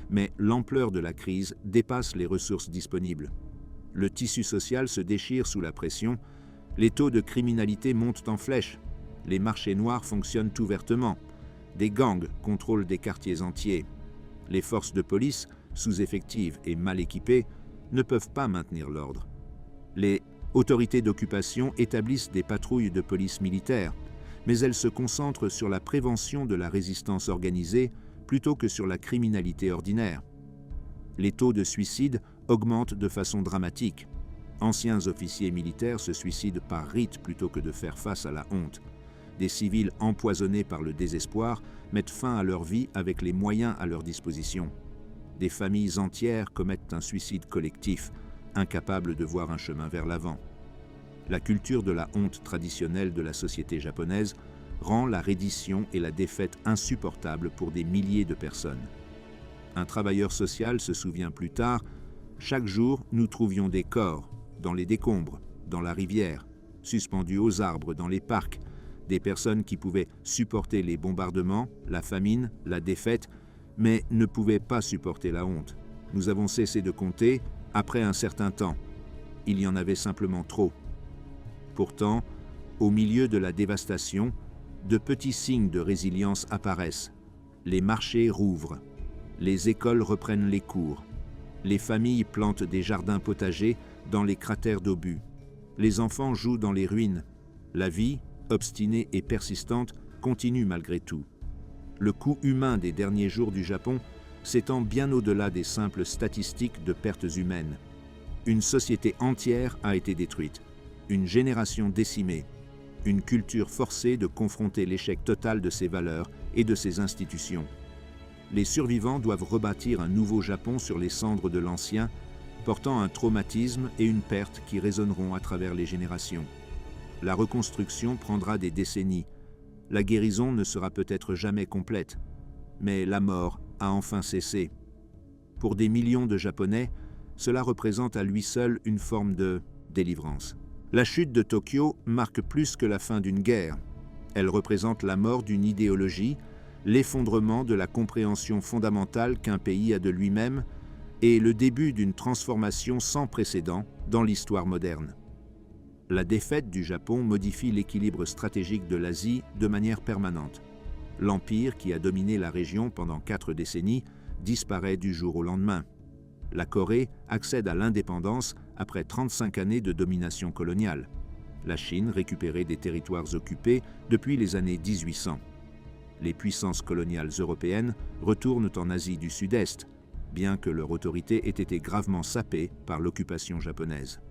Mais l'ampleur de la crise dépasse les ressources disponibles. Le tissu social se déchire sous la pression, les taux de criminalité montent en flèche, les marchés noirs fonctionnent ouvertement, des gangs contrôlent des quartiers entiers. Les forces de police, sous-effectives et mal équipées, ne peuvent pas maintenir l'ordre. Les autorités d'occupation établissent des patrouilles de police militaire, mais elles se concentrent sur la prévention de la résistance organisée plutôt que sur la criminalité ordinaire. Les taux de suicide augmentent de façon dramatique. Anciens officiers militaires se suicident par rite plutôt que de faire face à la honte. Des civils empoisonnés par le désespoir mettent fin à leur vie avec les moyens à leur disposition. Des familles entières commettent un suicide collectif, incapables de voir un chemin vers l'avant. La culture de la honte traditionnelle de la société japonaise rend la reddition et la défaite insupportables pour des milliers de personnes. Un travailleur social se souvient plus tard, « Chaque jour, nous trouvions des corps, dans les décombres, dans la rivière, suspendus aux arbres, dans les parcs, des personnes qui pouvaient supporter les bombardements, la famine, la défaite, mais ne pouvaient pas supporter la honte. Nous avons cessé de compter après un certain temps. Il y en avait simplement trop. » Pourtant, au milieu de la dévastation, de petits signes de résilience apparaissent. Les marchés rouvrent. Les écoles reprennent les cours. Les familles plantent des jardins potagers dans les cratères d'obus. Les enfants jouent dans les ruines. La vie, obstinée et persistante, continue malgré tout. Le coût humain des derniers jours du Japon s'étend bien au-delà des simples statistiques de pertes humaines. Une société entière a été détruite. Une génération décimée. une culture forcée de confronter l'échec total de ses valeurs et de ses institutions. Les survivants doivent rebâtir un nouveau Japon sur les cendres de l'ancien, portant un traumatisme et une perte qui résonneront à travers les générations. La reconstruction prendra des décennies. La guérison ne sera peut-être jamais complète, mais la mort a enfin cessé. Pour des millions de Japonais, cela représente à lui seul une forme de délivrance. La chute de Tokyo marque plus que la fin d'une guerre. Elle représente la mort d'une idéologie, l'effondrement de la compréhension fondamentale qu'un pays a de lui-même et le début d'une transformation sans précédent dans l'histoire moderne. La défaite du Japon modifie l'équilibre stratégique de l'Asie de manière permanente. L'empire qui a dominé la région pendant 4 décennies disparaît du jour au lendemain. La Corée accède à l'indépendance après 35 années de domination coloniale. La Chine récupérait des territoires occupés depuis les années 1800. Les puissances coloniales européennes retournent en Asie du Sud-Est, bien que leur autorité ait été gravement sapée par l'occupation japonaise.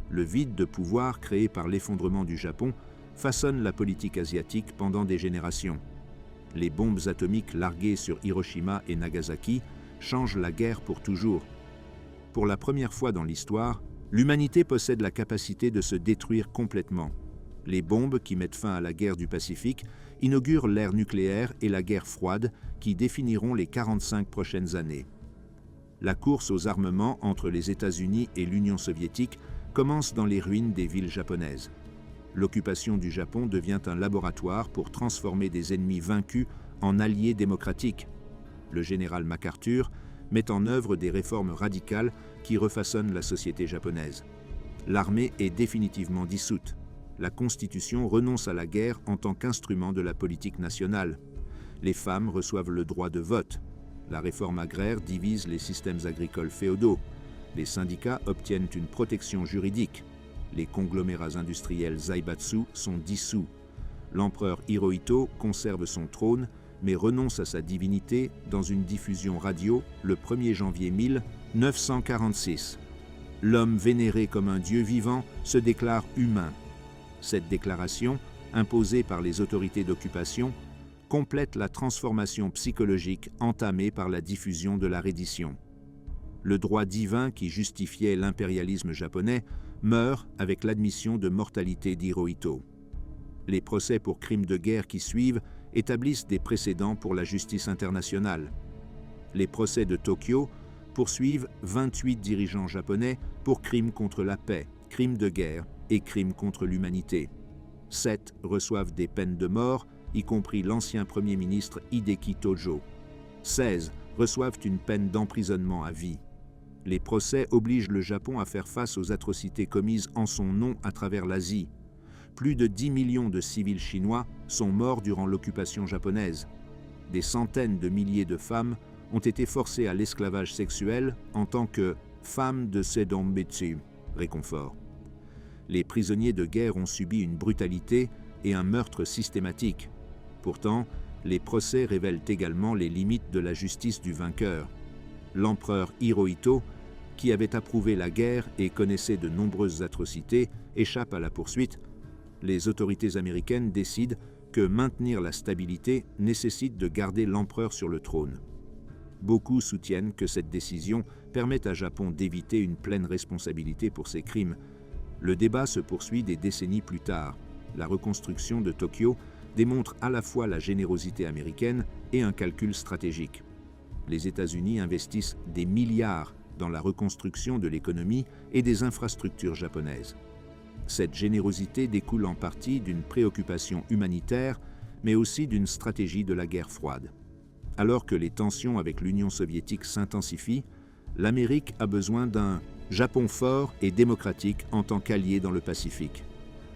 Le vide de pouvoir créé par l'effondrement du Japon façonne la politique asiatique pendant des générations. Les bombes atomiques larguées sur Hiroshima et Nagasaki changent la guerre pour toujours. Pour la première fois dans l'histoire, l'humanité possède la capacité de se détruire complètement. Les bombes qui mettent fin à la guerre du Pacifique inaugurent l'ère nucléaire et la guerre froide qui définiront les 45 prochaines années. La course aux armements entre les États-Unis et l'Union soviétique commence dans les ruines des villes japonaises. L'occupation du Japon devient un laboratoire pour transformer des ennemis vaincus en alliés démocratiques. Le général MacArthur met en œuvre des réformes radicales qui refaçonnent la société japonaise. L'armée est définitivement dissoute. La Constitution renonce à la guerre en tant qu'instrument de la politique nationale. Les femmes reçoivent le droit de vote. La réforme agraire divise les systèmes agricoles féodaux. Les syndicats obtiennent une protection juridique. Les conglomérats industriels Zaibatsu sont dissous. L'empereur Hirohito conserve son trône, mais renonce à sa divinité dans une diffusion radio le 1er janvier 1946. L'homme vénéré comme un dieu vivant se déclare humain. Cette déclaration, imposée par les autorités d'occupation, complète la transformation psychologique entamée par la diffusion de la reddition. Le droit divin qui justifiait l'impérialisme japonais meurt avec l'admission de mortalité d'Hirohito. Les procès pour crimes de guerre qui suivent établissent des précédents pour la justice internationale. Les procès de Tokyo poursuivent 28 dirigeants japonais pour crimes contre la paix, crimes de guerre et crimes contre l'humanité. 7 reçoivent des peines de mort, y compris l'ancien Premier ministre Hideki Tojo. 16 reçoivent une peine d'emprisonnement à vie. Les procès obligent le Japon à faire face aux atrocités commises en son nom à travers l'Asie. Plus de 10 millions de civils chinois sont morts durant l'occupation japonaise. Des centaines de milliers de femmes ont été forcées à l'esclavage sexuel en tant que femmes de Sedombetsu, réconfort. Les prisonniers de guerre ont subi une brutalité et un meurtre systématique. Pourtant, les procès révèlent également les limites de la justice du vainqueur. L'empereur Hirohito, qui avait approuvé la guerre et connaissait de nombreuses atrocités, échappe à la poursuite. Les autorités américaines décident que maintenir la stabilité nécessite de garder l'empereur sur le trône. Beaucoup soutiennent que cette décision permet à Japon d'éviter une pleine responsabilité pour ses crimes. Le débat se poursuit des décennies plus tard. La reconstruction de Tokyo démontre à la fois la générosité américaine et un calcul stratégique. Les États-Unis investissent des milliards dans la reconstruction de l'économie et des infrastructures japonaises. Cette générosité découle en partie d'une préoccupation humanitaire, mais aussi d'une stratégie de la guerre froide. Alors que les tensions avec l'Union soviétique s'intensifient, l'Amérique a besoin d'un Japon fort et démocratique en tant qu'allié dans le Pacifique.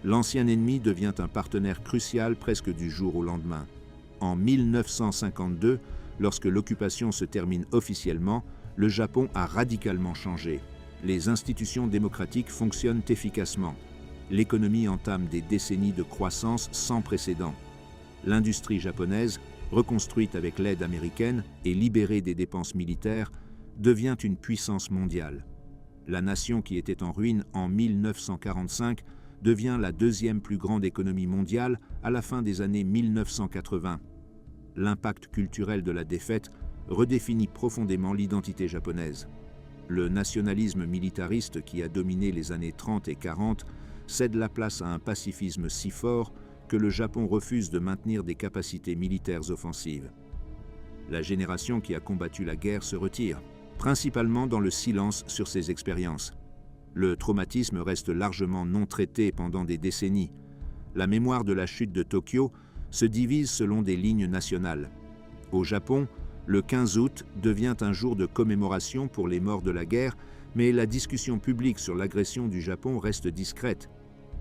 L'ancien ennemi devient un partenaire crucial presque du jour au lendemain. En 1952, lorsque l'occupation se termine officiellement, le Japon a radicalement changé. Les institutions démocratiques fonctionnent efficacement. L'économie entame des décennies de croissance sans précédent. L'industrie japonaise, reconstruite avec l'aide américaine et libérée des dépenses militaires, devient une puissance mondiale. La nation qui était en ruine en 1945 devient la deuxième plus grande économie mondiale à la fin des années 1980. L'impact culturel de la défaite redéfinit profondément l'identité japonaise. Le nationalisme militariste qui a dominé les années 30 et 40 cède la place à un pacifisme si fort que le Japon refuse de maintenir des capacités militaires offensives. La génération qui a combattu la guerre se retire, principalement dans le silence sur ses expériences. Le traumatisme reste largement non traité pendant des décennies. La mémoire de la chute de Tokyo se divise selon des lignes nationales. Au Japon, le 15 août devient un jour de commémoration pour les morts de la guerre, mais la discussion publique sur l'agression du Japon reste discrète.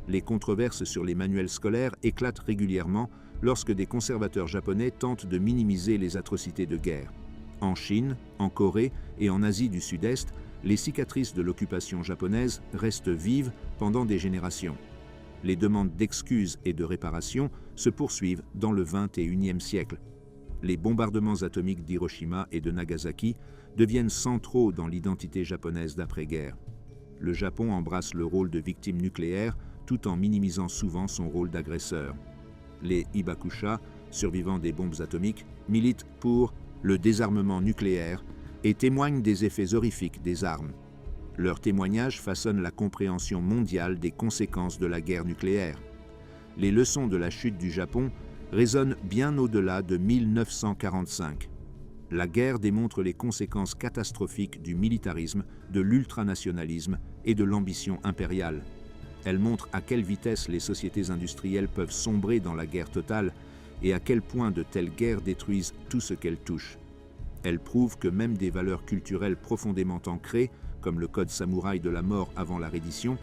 Les controverses sur les manuels scolaires éclatent régulièrement lorsque des conservateurs japonais tentent de minimiser les atrocités de guerre. En Chine, en Corée et en Asie du Sud-Est, les cicatrices de l'occupation japonaise restent vives pendant des générations. Les demandes d'excuses et de réparation se poursuivent dans le XXIe siècle. Les bombardements atomiques d'Hiroshima et de Nagasaki deviennent centraux dans l'identité japonaise d'après-guerre. Le Japon embrasse le rôle de victime nucléaire tout en minimisant souvent son rôle d'agresseur. Les Hibakusha, survivants des bombes atomiques, militent pour le désarmement nucléaire et témoignent des effets horrifiques des armes. Leurs témoignages façonnent la compréhension mondiale des conséquences de la guerre nucléaire. Les leçons de la chute du Japon résonnent bien au-delà de 1945. La guerre démontre les conséquences catastrophiques du militarisme, de l'ultranationalisme et de l'ambition impériale. Elle montre à quelle vitesse les sociétés industrielles peuvent sombrer dans la guerre totale et à quel point de telles guerres détruisent tout ce qu'elles touchent. Elle prouve que même des valeurs culturelles profondément ancrées, comme le code samouraï de la mort avant la reddition,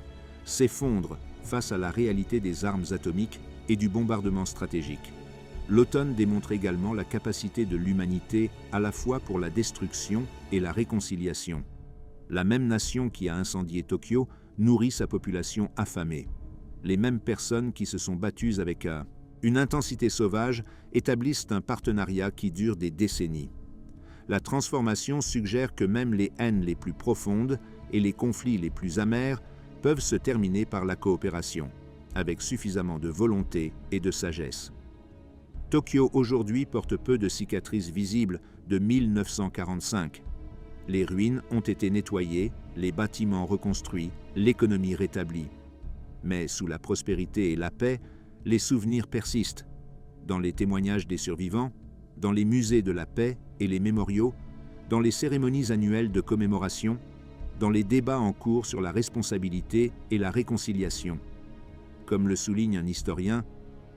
s'effondrent face à la réalité des armes atomiques et du bombardement stratégique. L'automne démontre également la capacité de l'humanité à la fois pour la destruction et la réconciliation. La même nation qui a incendié Tokyo nourrit sa population affamée. Les mêmes personnes qui se sont battues avec une intensité sauvage établissent un partenariat qui dure des décennies. La transformation suggère que même les haines les plus profondes et les conflits les plus amers peuvent se terminer par la coopération, avec suffisamment de volonté et de sagesse. Tokyo aujourd'hui porte peu de cicatrices visibles de 1945. Les ruines ont été nettoyées, les bâtiments reconstruits, l'économie rétablie. Mais sous la prospérité et la paix, les souvenirs persistent. Dans les témoignages des survivants, dans les musées de la paix et les mémoriaux, dans les cérémonies annuelles de commémoration, dans les débats en cours sur la responsabilité et la réconciliation. Comme le souligne un historien,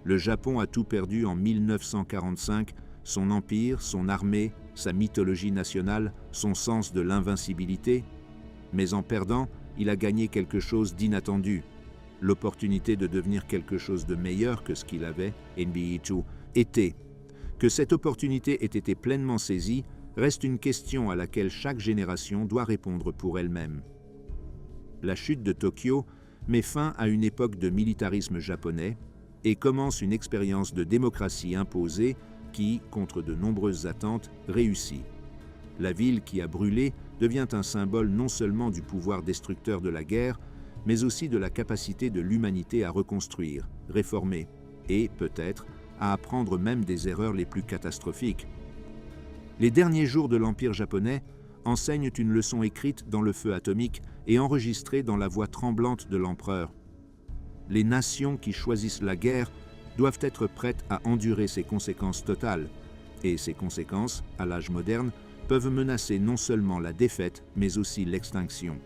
le Japon a tout perdu en 1945, son empire, son armée, sa mythologie nationale, son sens de l'invincibilité. Mais en perdant, il a gagné quelque chose d'inattendu. L'opportunité de devenir quelque chose de meilleur que ce qu'il avait, NBE2, était. Que cette opportunité ait été pleinement saisie reste une question à laquelle chaque génération doit répondre pour elle-même. La chute de Tokyo met fin à une époque de militarisme japonais et commence une expérience de démocratie imposée qui, contre de nombreuses attentes, réussit. La ville qui a brûlé devient un symbole non seulement du pouvoir destructeur de la guerre, mais aussi de la capacité de l'humanité à reconstruire, réformer et, peut-être, à apprendre même des erreurs les plus catastrophiques. Les derniers jours de l'Empire japonais enseignent une leçon écrite dans le feu atomique et enregistrée dans la voix tremblante de l'empereur. Les nations qui choisissent la guerre doivent être prêtes à endurer ses conséquences totales. Et ces conséquences, à l'âge moderne, peuvent menacer non seulement la défaite, mais aussi l'extinction.